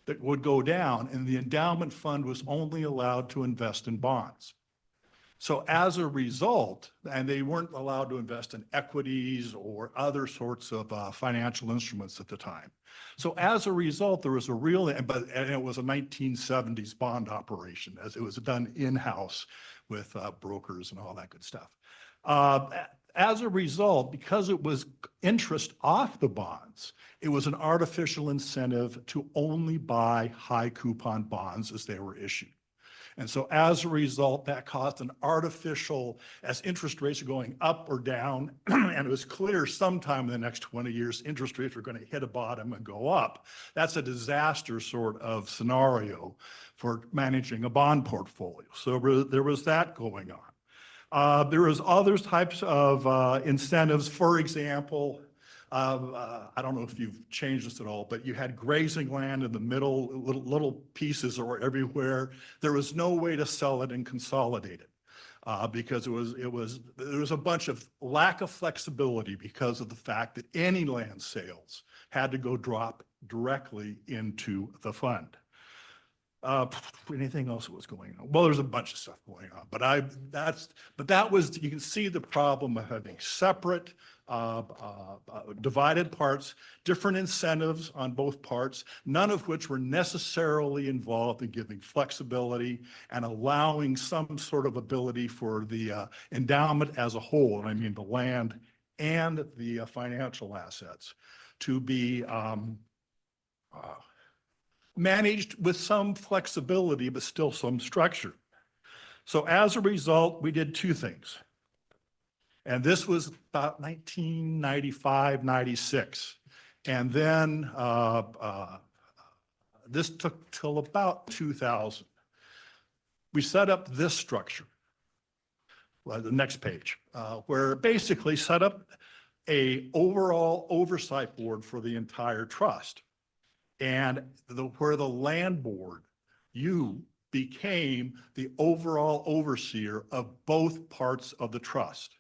that would go down, and the endowment fund was only allowed to invest in bonds. So as a result, and they weren't allowed to invest in equities or other sorts of financial instruments at the time. So as a result, there was a real, and it was a 1970s bond operation, as it was done in-house with brokers and all that good stuff. As a result, because it was interest off the bonds, it was an artificial incentive to only buy high coupon bonds as they were issued. And so as a result, that caused an artificial, as interest rates are going up or down, and it was clear sometime in the next 20 years, interest rates are going to hit a bottom and go up. That's a disaster sort of scenario for managing a bond portfolio. So there was that going on. There was other types of incentives. For example, I don't know if you've changed this at all, but you had grazing land in the middle, little pieces or everywhere. There was no way to sell it and consolidate it because there was a bunch of lack of flexibility because of the fact that any land sales had to go drop directly into the fund. Anything else that was going on? Well, there's a bunch of stuff going on, but that was, you can see the problem of having separate, divided parts, different incentives on both parts, none of which were necessarily involved in giving flexibility and allowing some sort of ability for the endowment as a whole, and I mean the land and the financial assets, to be managed with some flexibility, but still some structure. So as a result, we did two things. And this was about 1995, 96. And then this took till about 2000. We set up this structure, well, the next page, where basically set up a overall oversight board for the entire trust. And where the land board, you became the overall overseer of both parts of the trust,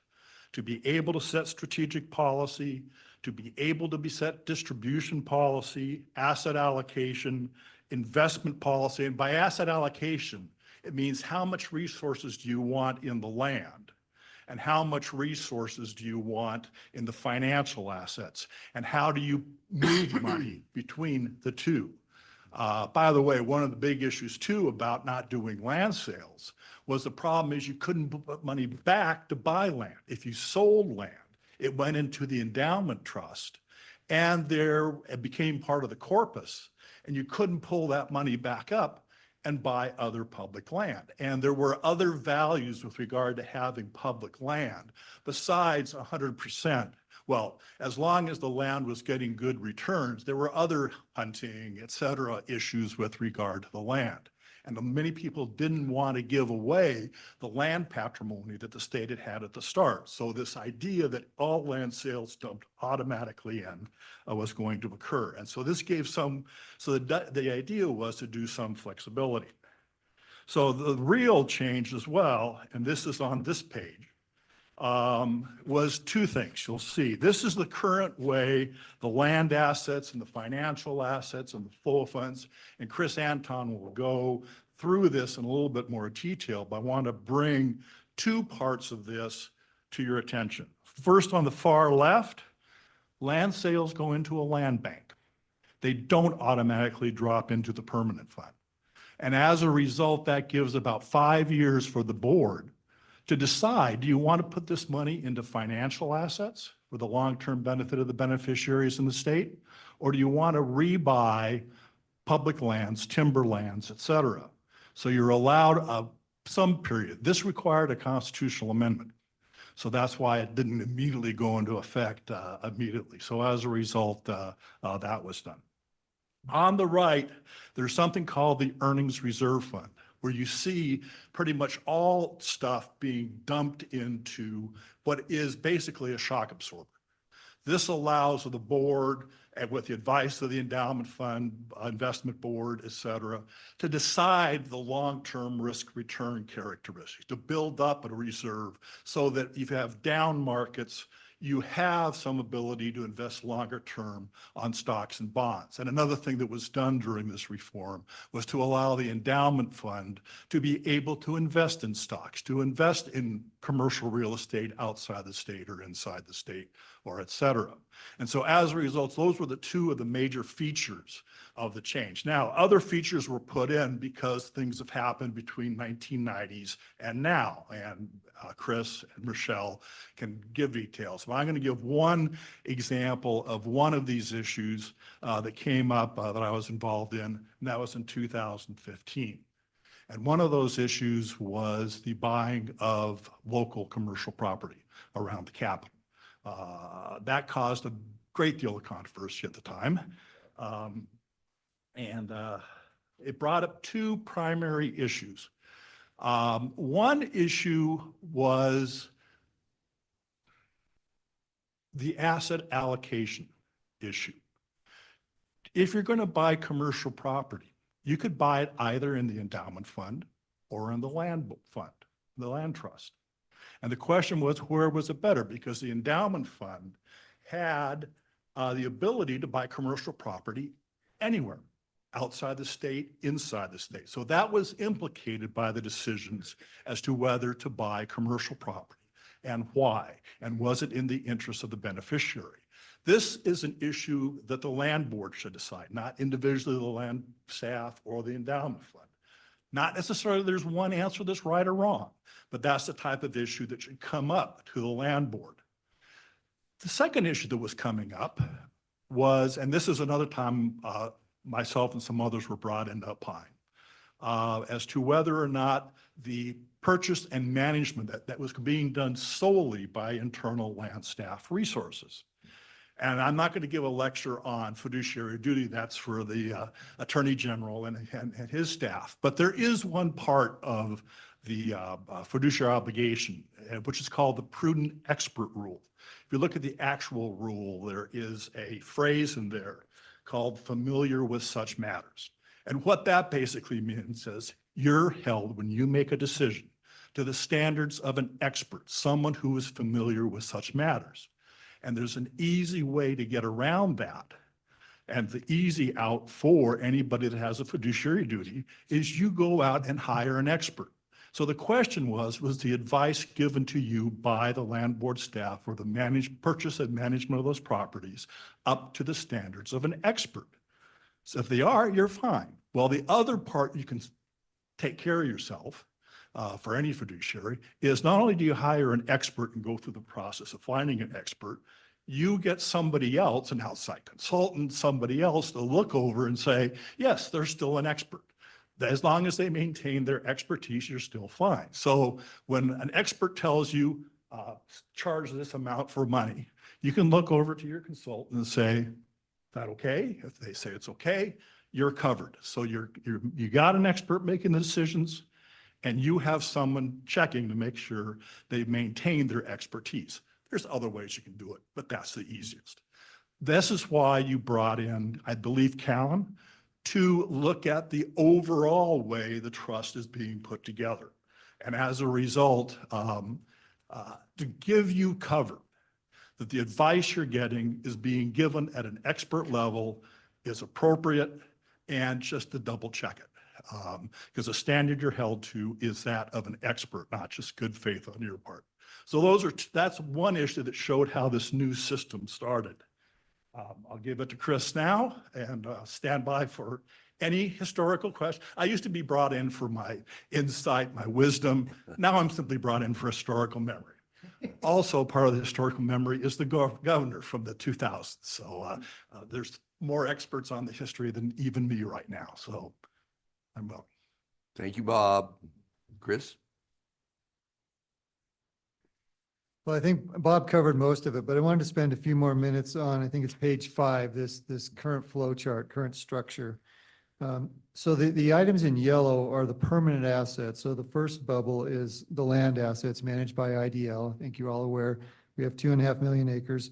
to be able to set strategic policy, to be able to set distribution policy, asset allocation, investment policy. And by asset allocation, it means how much resources do you want in the land? And how much resources do you want in the financial assets? And how do you move money between the two? By the way, one of the big issues too about not doing land sales was the problem is you couldn't put money back to buy land. If you sold land, it went into the endowment trust and it became part of the corpus, and you couldn't pull that money back up and buy other public land. And there were other values with regard to having public land besides 100%. Well, as long as the land was getting good returns, there were other hunting, et cetera, issues with regard to the land. And many people didn't want to give away the land patrimony that the state had had at the start. So this idea that all land sales dumped automatically in was going to occur. And so this gave the idea was to do some flexibility. So the real change as well, and this is on this page, was two things. You'll see, this is the current way the land assets and the financial assets and the flow of funds, and Chris Anton will go through this in a little bit more detail, but I want to bring two parts of this to your attention. First, on the far left, land sales go into a land bank. They don't automatically drop into the permanent fund. And as a result, that gives about 5 years for the board to decide, do you want to put this money into financial assets for the long-term benefit of the beneficiaries in the state? Or do you want to rebuy public lands, timberlands, et cetera? So you're allowed some period. This required a constitutional amendment. So that's why it didn't immediately go into effect immediately. So as a result, that was done. On the right, there's something called the Earnings Reserve Fund, where you see pretty much all stuff being dumped into what is basically a shock absorber. This allows the board, and with the advice of the endowment fund, investment board, et cetera, to decide the long-term risk return characteristics, to build up a reserve so that if you have down markets, you have some ability to invest longer term on stocks and bonds. And another thing that was done during this reform was to allow the endowment fund to be able to invest in stocks, to invest in commercial real estate outside the state or inside the state, or et cetera. And so as a result, those were the two of the major features of the change. Now, other features were put in because things have happened between 1990s and now, and Chris and Michelle can give details. But I'm going to give one example of one of these issues that came up that I was involved in, and that was in 2015. And one of those issues was the buying of local commercial property around the Capitol. That caused a great deal of controversy at the time. And it brought up two primary issues. One issue was the asset allocation issue. If you're going to buy commercial property, you could buy it either in the endowment fund or in the land fund, the land trust. And the question was, where was it better? Because the endowment fund had the ability to buy commercial property anywhere, outside the state, inside the state. So that was implicated by the decisions as to whether to buy commercial property and why, and was it in the interest of the beneficiary? This is an issue that the land board should decide, not individually the land staff or the endowment fund. Not necessarily there's one answer that's right or wrong, but that's the type of issue that should come up to the land board. The second issue that was coming up was, and this is another time myself and some others were brought into opine, as to whether or not the purchase and management that was being done solely by internal land staff resources. And I'm not going to give a lecture on fiduciary duty. That's for the Attorney General and his staff. But there is one part of the fiduciary obligation, which is called the prudent expert rule. If you look at the actual rule, there is a phrase in there called familiar with such matters. And what that basically means is you're held, when you make a decision, to the standards of an expert, someone who is familiar with such matters. And there's an easy way to get around that. And the easy out for anybody that has a fiduciary duty is you go out and hire an expert. So the question was the advice given to you by the land board staff for the purchase and management of those properties up to the standards of an expert? So if they are, you're fine. Well, the other part you can take care of yourself for any fiduciary is not only do you hire an expert and go through the process of finding an expert, you get somebody else, an outside consultant, somebody else to look over and say, yes, they're still an expert. As long as they maintain their expertise, you're still fine. So when an expert tells you, charge this amount for money, you can look over to your consultant and say, is that okay? If they say it's okay, you're covered. So you got an expert making the decisions, and you have someone checking to make sure they maintain their expertise. There's other ways you can do it, but that's the easiest. This is why you brought in, I believe, Callan, to look at the overall way the trust is being put together. And as a result, to give you cover that the advice you're getting is being given at an expert level, is appropriate, and just to double check it. Because the standard you're held to is that of an expert, not just good faith on your part. So that's one issue that showed how this new system started. I'll give it to Chris now and stand by for any historical question. I used to be brought in for my insight, my wisdom. Now I'm simply brought in for historical memory. Also, part of the historical memory is the governor from the 2000s. So there's more experts on the history than even me right now. So I'm welcome. Thank you, Bob. Chris? Well, I think Bob covered most of it, but I wanted to spend a few more minutes on, I think it's page 5, this current flow chart, current structure. So the items in yellow are the permanent assets. So the first bubble is the land assets managed by IDL. I think you're all aware. We have 2.5 million acres.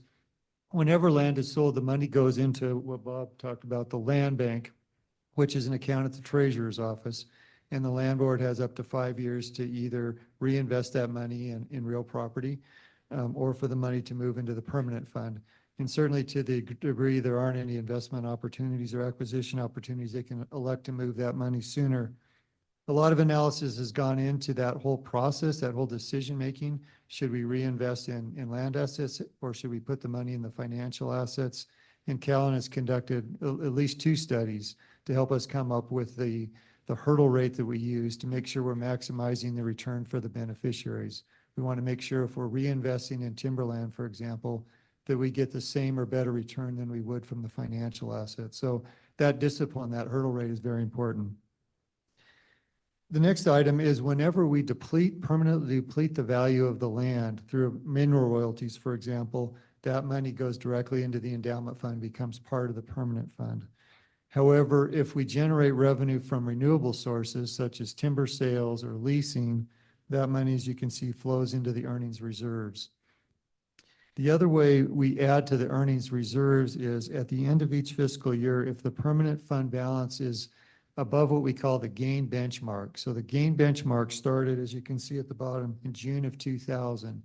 Whenever land is sold, the money goes into what Bob talked about, the land bank, which is an account at the treasurer's office. And the land board has up to 5 years to either reinvest that money in real property or for the money to move into the permanent fund. And certainly to the degree there aren't any investment opportunities or acquisition opportunities, they can elect to move that money sooner. A lot of analysis has gone into that whole process, that whole decision-making. Should we reinvest in land assets or should we put the money in the financial assets? And Callan has conducted at least 2 studies to help us come up with the hurdle rate that we use to make sure we're maximizing the return for the beneficiaries. We want to make sure if we're reinvesting in timberland, for example, that we get the same or better return than we would from the financial assets. So that discipline, that hurdle rate is very important. The next item is whenever we permanently deplete the value of the land through mineral royalties, for example, that money goes directly into the endowment fund, becomes part of the permanent fund. However, if we generate revenue from renewable sources such as timber sales or leasing, that money, as you can see, flows into the earnings reserves. The other way we add to the earnings reserves is at the end of each fiscal year, if the permanent fund balance is above what we call the gain benchmark. So the gain benchmark started, as you can see at the bottom, in June of 2000.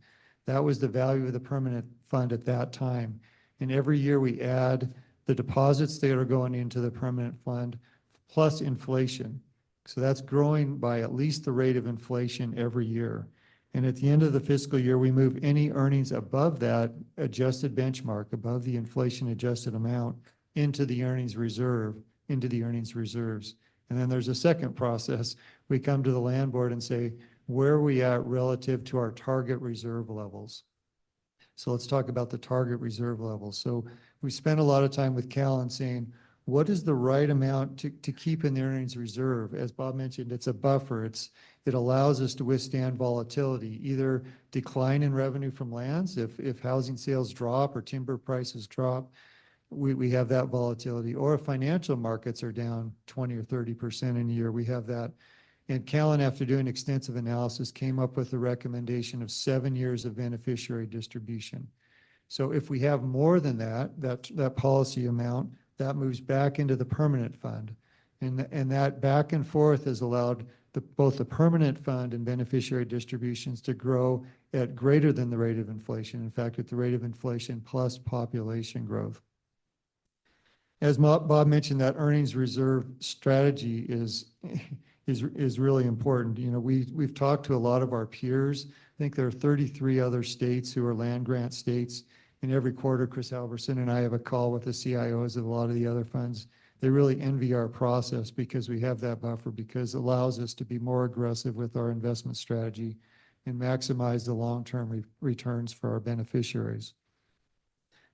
That was the value of the permanent fund at that time. And every year we add the deposits that are going into the permanent fund plus inflation. So that's growing by at least the rate of inflation every year. And at the end of the fiscal year, we move any earnings above that adjusted benchmark, above the inflation adjusted amount, into the earnings reserve, into the earnings reserves. And then there's a second process. We come to the land board and say, where are we at relative to our target reserve levels? So let's talk about the target reserve levels. So we spent a lot of time with Callan saying, what is the right amount to keep in the earnings reserve? As Bob mentioned, it's a buffer. It allows us to withstand volatility, either decline in revenue from lands. If housing sales drop or timber prices drop, we have that volatility. Or if financial markets are down 20 or 30% in a year, we have that. And Callan, after doing extensive analysis, came up with a recommendation of 7 years of beneficiary distribution. So if we have more than that policy amount, that moves back into the permanent fund. And that back and forth has allowed both the permanent fund and beneficiary distributions to grow at greater than the rate of inflation. In fact, at the rate of inflation plus population growth. As Bob mentioned, that earnings reserve strategy is really important. You know, we've talked to a lot of our peers. I think there are 33 other states who are land grant states. And every quarter, Chris Alberson and I have a call with the CIOs of a lot of the other funds they really envy our process because we have that buffer, because it allows us to be more aggressive with our investment strategy and maximize the long-term returns for our beneficiaries.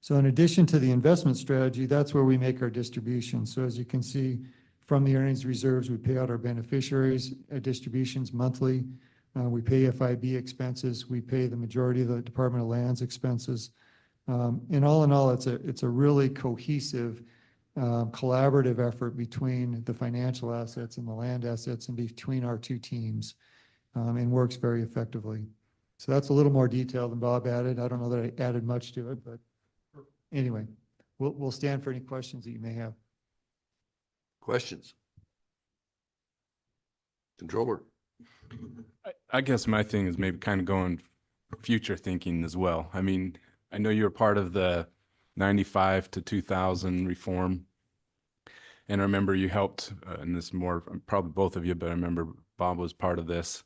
So in addition to the investment strategy, that's where we make our distributions. So as you can see from the earnings reserves, we pay out our beneficiaries distributions monthly. We pay FIB expenses. We pay the majority of the Department of Land's expenses. And all in all, it's a really cohesive, collaborative effort between the financial assets and the land assets and between our two teams, and works very effectively. So that's a little more detail than Bob added. I don't know that I added much to it, but anyway, we'll stand for any questions that you may have. Questions? Controller? I guess my thing is maybe kind of going future thinking as well. I mean, I know you were part of the 95 to 2000 reform. And I remember you helped, and this is more, probably both of you, but I remember Bob was part of this,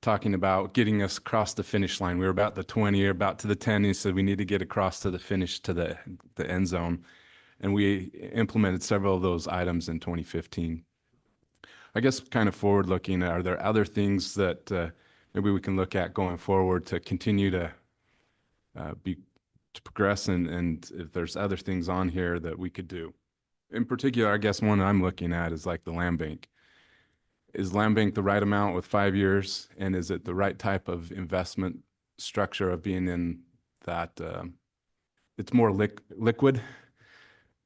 talking about getting us across the finish line. We were about the 20 or about to the 10. And he said, we need to get across to the finish, to the end zone. And we implemented several of those items in 2015. I guess kind of forward looking, are there other things that maybe we can look at going forward to continue to progress, and if there's other things on here that we could do? In particular, I guess one I'm looking at is like the land bank. Is land bank the right amount with 5 years? And is it the right type of investment structure of being in that, it's more liquid,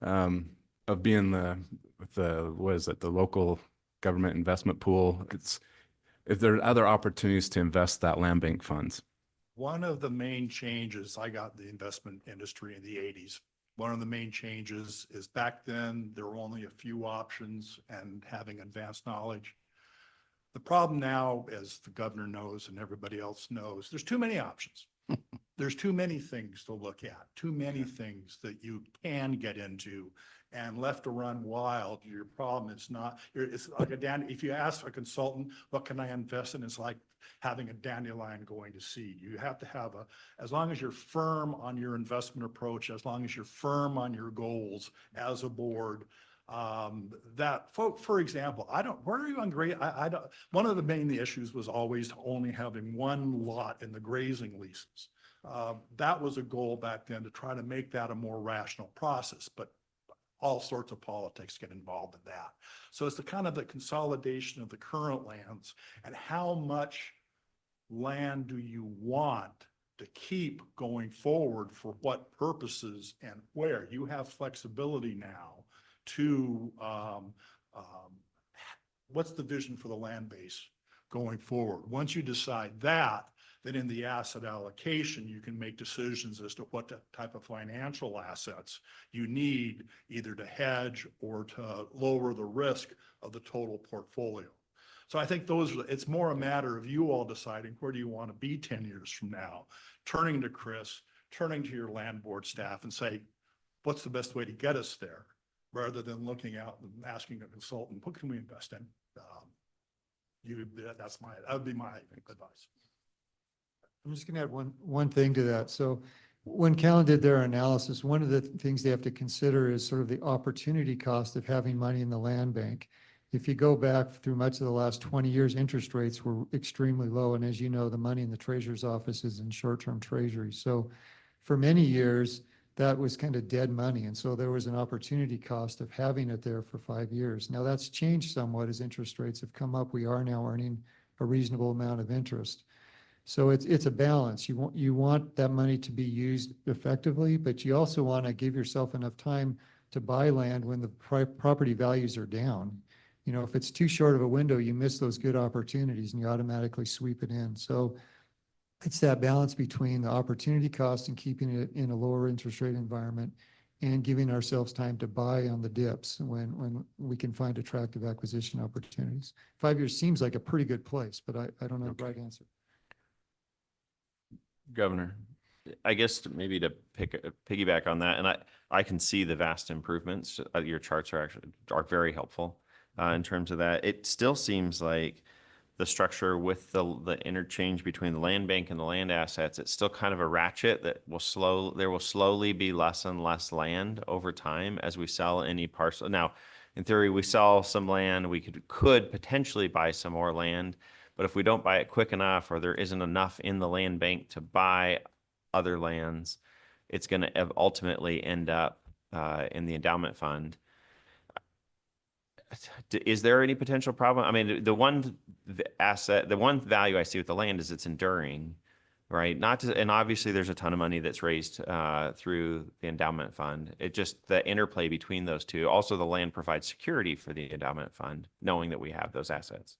of being what is it, the local government investment pool? If there are other opportunities to invest that land bank funds. One of the main changes, I got in the investment industry in the 80s. One of the main changes is back then, there were only a few options and having advanced knowledge. The problem now, as the governor knows and everybody else knows, there's too many options. There's too many things to look at, too many things that you can get into, and left to run wild. Your problem is not, it's like if you ask a consultant, what can I invest in? It's like having a dandelion going to seed. You have to have as long as you're firm on your investment approach, as long as you're firm on your goals as a board, for example, where are you on grade? One of the main issues was always only having one lot in the grazing leases. That was a goal back then, to try to make that a more rational process, but all sorts of politics get involved in that. So it's the kind of the consolidation of the current lands, and how much land do you want to keep going forward, for what purposes and where. You have flexibility now to what's the vision for the land base going forward. Once you decide that, then in the asset allocation, you can make decisions as to what type of financial assets you need, either to hedge or to lower the risk of the total portfolio. So I think it's more a matter of you all deciding, where do you want to be 10 years from now? Turning to Chris, turning to your land board staff and say, what's the best way to get us there? Rather than looking out and asking a consultant, what can we invest in? That would be my advice. I'm just going to add one thing to that. So when Callan did their analysis, one of the things they have to consider is sort of the opportunity cost of having money in the land bank. If you go back through much of the last 20 years, interest rates were extremely low. And as you know, the money in the treasurer's office is in short-term treasury. So for many years, that was kind of dead money. And so there was an opportunity cost of having it there for 5 years. Now that's changed somewhat as interest rates have come up. We are now earning a reasonable amount of interest. So it's a balance. You want that money to be used effectively, but you also want to give yourself enough time to buy land when the property values are down. You know, if it's too short of a window, you miss those good opportunities and you automatically sweep it in. So it's that balance between the opportunity cost and keeping it in a lower interest rate environment, and giving ourselves time to buy on the dips when we can find attractive acquisition opportunities. 5 years seems like a pretty good place, but I don't know the right answer. Governor, I guess maybe to piggyback on that, and I can see the vast improvements. Your charts are very helpful in terms of that. It still seems like the structure with the interchange between the land bank and the land assets, it's still kind of a ratchet that there will slowly be less and less land over time as we sell any parcel. Now, in theory, we sell some land, we could potentially buy some more land, but if we don't buy it quick enough, or there isn't enough in the land bank to buy other lands, it's going to ultimately end up in the endowment fund. Is there any potential problem? I mean, the one value I see with the land is it's enduring, right? And obviously there's a ton of money that's raised through the endowment fund. It just, the interplay between those two. Also, the land provides security for the endowment fund, knowing that we have those assets.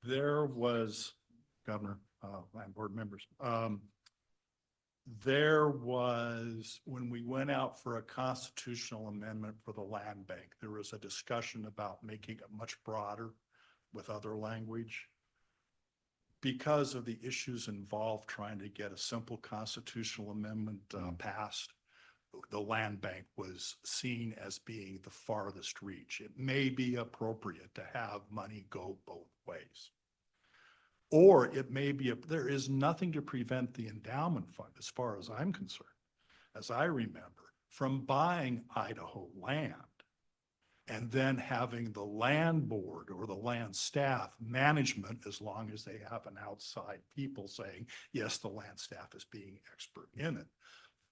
There was, Governor, and board members, there was, when we went out for a constitutional amendment for the land bank, there was a discussion about making it much broader with other language. Because of the issues involved trying to get a simple constitutional amendment passed, the land bank was seen as being the farthest reach. It may be appropriate to have money go both ways. Or it may be, there is nothing to prevent the endowment fund, as far as I'm concerned, as I remember, from buying Idaho land and then having the land board or the land staff management, as long as they have an outside people saying, yes, the land staff is being expert in it.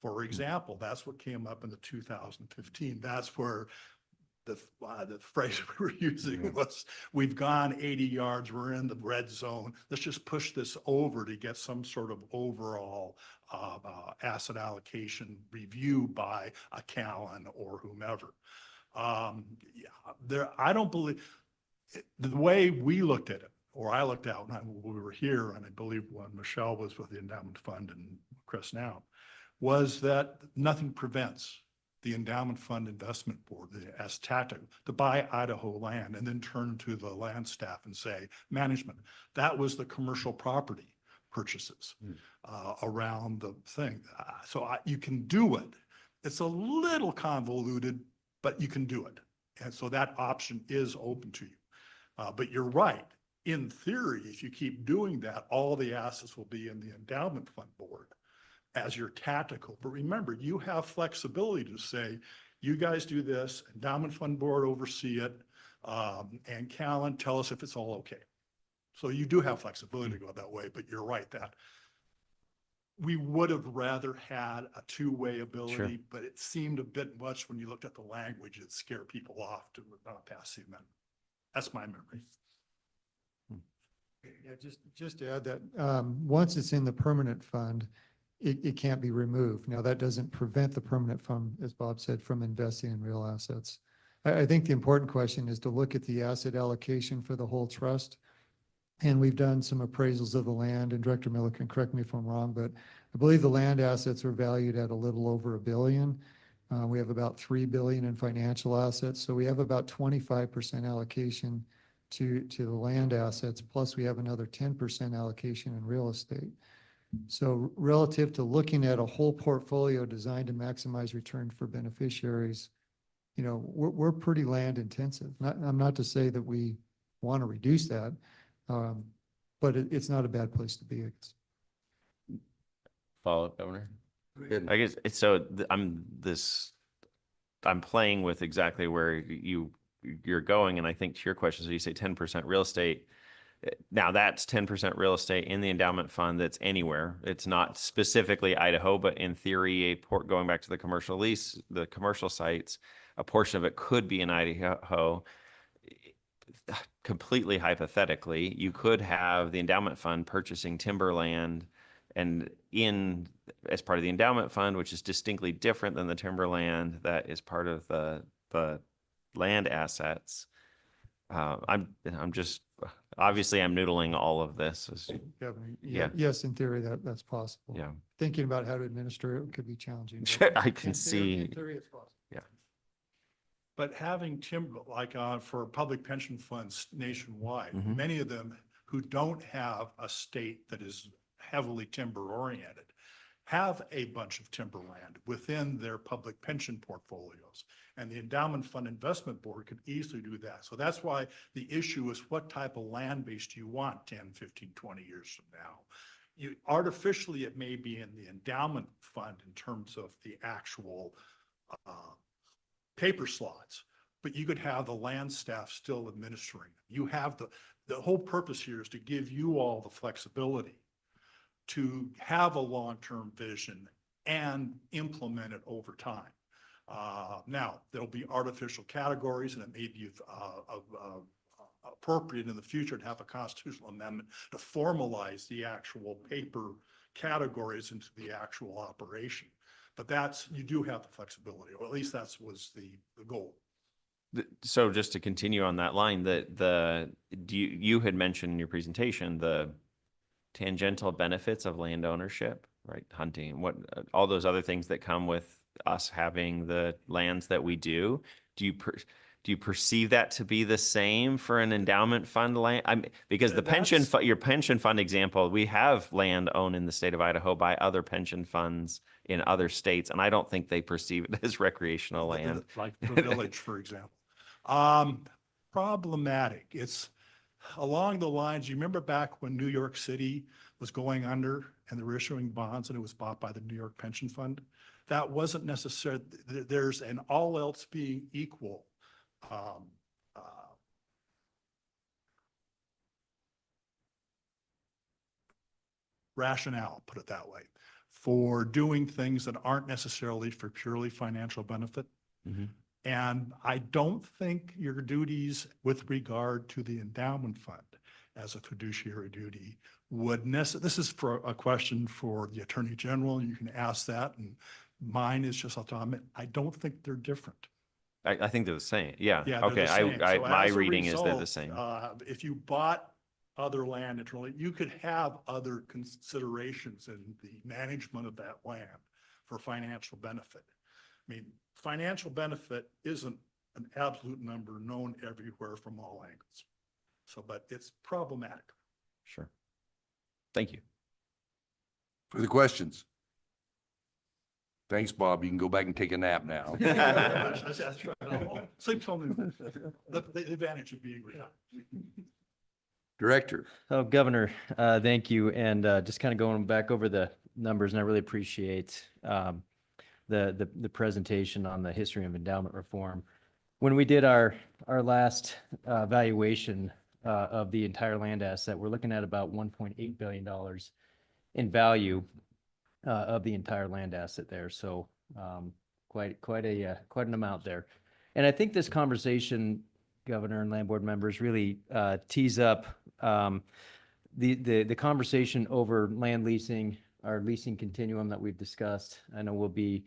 For example, that's what came up in the 2015. That's where the phrase we were using was, we've gone 80 yards, we're in the red zone. Let's just push this over to get some sort of overall asset allocation review by a Callan or whomever. I don't believe, the way we looked at it, or I looked out when we were here, and I believe when Michelle was with the endowment fund and Chris now, was that nothing prevents the endowment fund investment board as tactic to buy Idaho land and then turn to the land staff and say, management, that was the commercial property purchases around the thing. You can do it. It's a little convoluted, but you can do it. And so that option is open to you. But you're right. In theory, if you keep doing that, all the assets will be in the endowment fund board as your tactical. But remember, you have flexibility to say, you guys do this, endowment fund board oversee it, and Callan, tell us if it's all okay. So you do have flexibility to go that way, but you're right that we would have rather had a two-way ability, Sure. but it seemed a bit much when you looked at the language, it scared people off to not pass the amendment. That's my memory. Yeah, just to add that, once it's in the permanent fund, it can't be removed. Now, that doesn't prevent the permanent fund, as Bob said, from investing in real assets. I think the important question is to look at the asset allocation for the whole trust. And we've done some appraisals of the land, and Director Miller can correct me if I'm wrong, but I believe the land assets are valued at a little over $1 billion. We have about $3 billion in financial assets. So we have about 25% allocation to the land assets, plus we have another 10% allocation in real estate. So relative to looking at a whole portfolio designed to maximize return for beneficiaries, we're pretty land intensive. I'm not to say that we want to reduce that, but it's not a bad place to be. Follow up, Governor. I guess it's so I'm playing with exactly where you're going, and I think to your question, so you say 10% real estate. Now that's 10% real estate in the endowment fund that's anywhere. It's not specifically Idaho, but in theory, going back to the commercial lease, the commercial sites, a portion of it could be in Idaho. Completely hypothetically, you could have the endowment fund purchasing timberland and as part of the endowment fund, which is distinctly different than the timberland that is part of the land assets. I'm just, obviously I'm noodling all of this. Yeah. Yes, in theory, that's possible. Yeah. Thinking about how to administer it could be challenging. I can see. In theory, it's possible. Yeah. But having timber, like for public pension funds nationwide, Mhm. many of them who don't have a state that is heavily timber oriented have a bunch of timberland within their public pension portfolios. And the Endowment Fund Investment Board could easily do that. So that's why the issue is what type of land base do you want 10, 15, 20 years from now? You artificially, it may be in the endowment fund in terms of the actual paper slots, but you could have the land staff still administering. You have the whole purpose here is to give you all the flexibility to have a long-term vision and implement it over time. Now, there'll be artificial categories, and it may be appropriate in the future to have a constitutional amendment to formalize the actual paper categories into the actual operation. But you do have the flexibility, or at least that was the goal. So just to continue on that line, you had mentioned in your presentation the tangential benefits of land ownership, right? Hunting, all those other things that come with us having the lands that we do. Do you perceive that to be the same for an endowment fund land? Because your pension fund example, we have land owned in the state of Idaho by other pension funds in other states, and I don't think they perceive it as recreational land. Like the village, for example. Problematic. It's along the lines, you remember back when New York City was going under and they were issuing bonds and it was bought by the New York Pension Fund? That wasn't necessary. There's an all else being equal rationale, put it that way, for doing things that aren't necessarily for purely financial benefit. Mm-hmm. And I don't think your duties with regard to the endowment fund as a fiduciary duty this is for a question for the Attorney General. You can ask that, and mine is just autonomous. I don't think they're different. I think they're the same. Yeah. Yeah, Okay. they're the same. So My as a reading is they're the result, same. If you bought other land internally, you could have other considerations in the management of that land for financial benefit. I mean, financial benefit isn't an absolute number known everywhere from all angles. So, but it's problematic. Sure. Thank you. Further questions? Thanks, Bob. You can go back and take a nap now. That's right. Sleep till noon. The advantage of being retired. Director. Oh, Governor, thank you. And just kind of going back over the numbers, and I really appreciate the presentation on the history of endowment reform. When we did our last valuation of the entire land asset, we're looking at about $1.8 billion in value of the entire land asset there. So quite an amount there. And I think this conversation, Governor and Land Board members, really tees up the conversation over land leasing, our leasing continuum that we've discussed. I know we'll be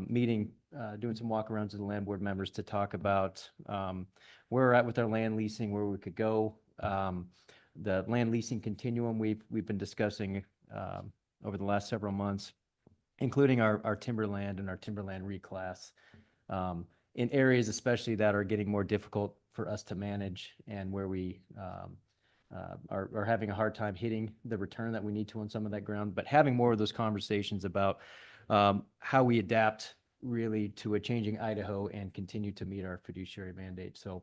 meeting, doing some walkarounds with the Land Board members to talk about where we're at with our land leasing, where we could go. The land leasing continuum we've been discussing over the last several months, including our timberland and our timberland reclass in areas especially that are getting more difficult for us to manage and where we are having a hard time hitting the return that we need to on some of that ground, but having more of those conversations about how we adapt really to a changing Idaho and continue to meet our fiduciary mandate. So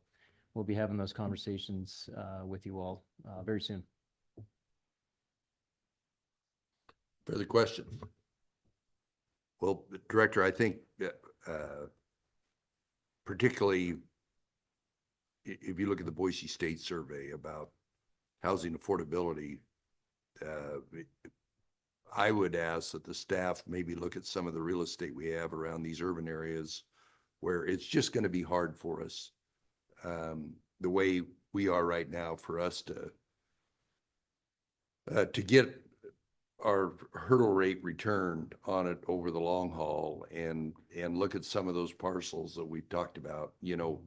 we'll be having those conversations with you all very soon. Further question? Well, Director, I think particularly if you look at the Boise State survey about housing affordability, I would ask that the staff maybe look at some of the real estate we have around these urban areas where it's just going to be hard for us, the way we are right now, for us to get our hurdle rate returned on it over the long haul, and look at some of those parcels that we've talked about. You know,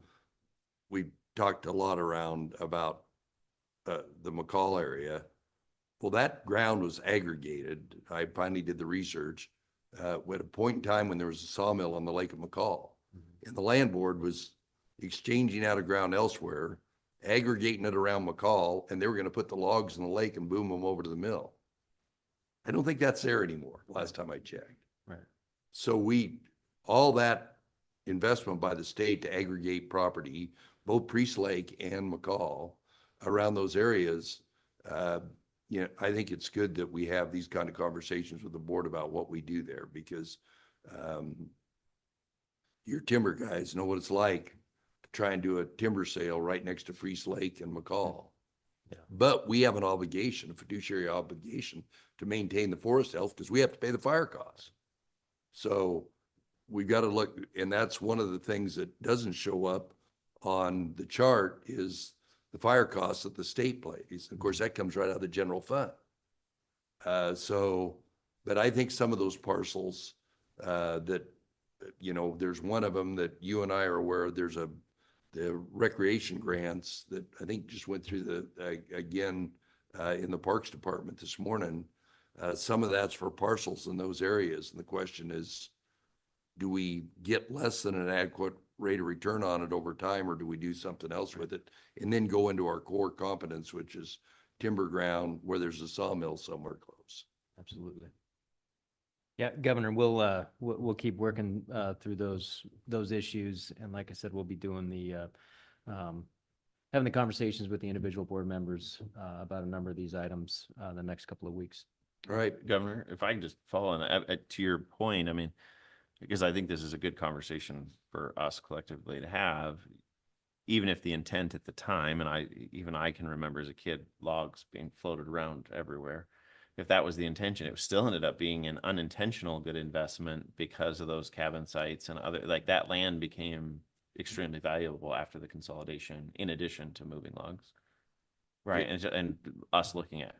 we talked a lot around about the McCall area. Well, that ground was aggregated. I finally did the research at a point in time when there was a sawmill on the Lake of McCall, and the land board was exchanging out of ground elsewhere, aggregating it around McCall, and they were going to put the logs in the lake and boom them over to the mill. I don't think that's there anymore, last time I checked. Right. So all that investment by the state to aggregate property, both Priest Lake and McCall, around those areas, I think it's good that we have these kind of conversations with the board about what we do there, because your timber guys know what it's like to try and do a timber sale right next to Priest Lake and McCall. Yeah. But we have an obligation, a fiduciary obligation, to maintain the forest health because we have to pay the fire costs. So we've got to look, and that's one of the things that doesn't show up on the chart is the fire costs that the state pays. Of course, that comes right out of the general fund. But I think some of those parcels that, there's one of them that you and I are aware of. There's the recreation grants that I think just went through again in the Parks Department this morning. Some of that's for parcels in those areas. And the question is, do we get less than an adequate rate of return on it over time, or do we do something else with it and then go into our core competence, which is timber ground where there's a sawmill somewhere close? Absolutely. Yeah, Governor, we'll keep working through those issues. And like I said, we'll be doing having the conversations with the individual board members about a number of these items the next couple of weeks. All right. Governor, if I can just follow on that, to your point, I mean, because I think this is a good conversation for us collectively to have, even if the intent at the time, and I can remember as a kid, logs being floated around everywhere. If that was the intention, it still ended up being an unintentional good investment because of those cabin sites and other, like that land became extremely valuable after the consolidation, in addition to moving logs. Right, and us looking at.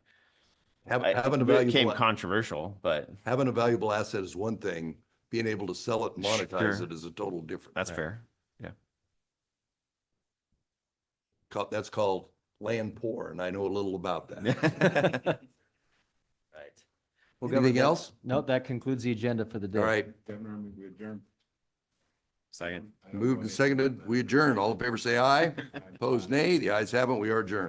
Having a It became valuable, controversial, but having a valuable asset is one thing. Being able to sell it and monetize Sure. it is a total different. that's fair. That's called land poor, and I know a little about that. Right. Well, Governor, Anything else? No, that concludes the agenda for the day. All right, Governor, we adjourn. Second. moved and seconded. We adjourn. All in favor, say aye. Opposed, nay. The ayes have it. We are adjourned.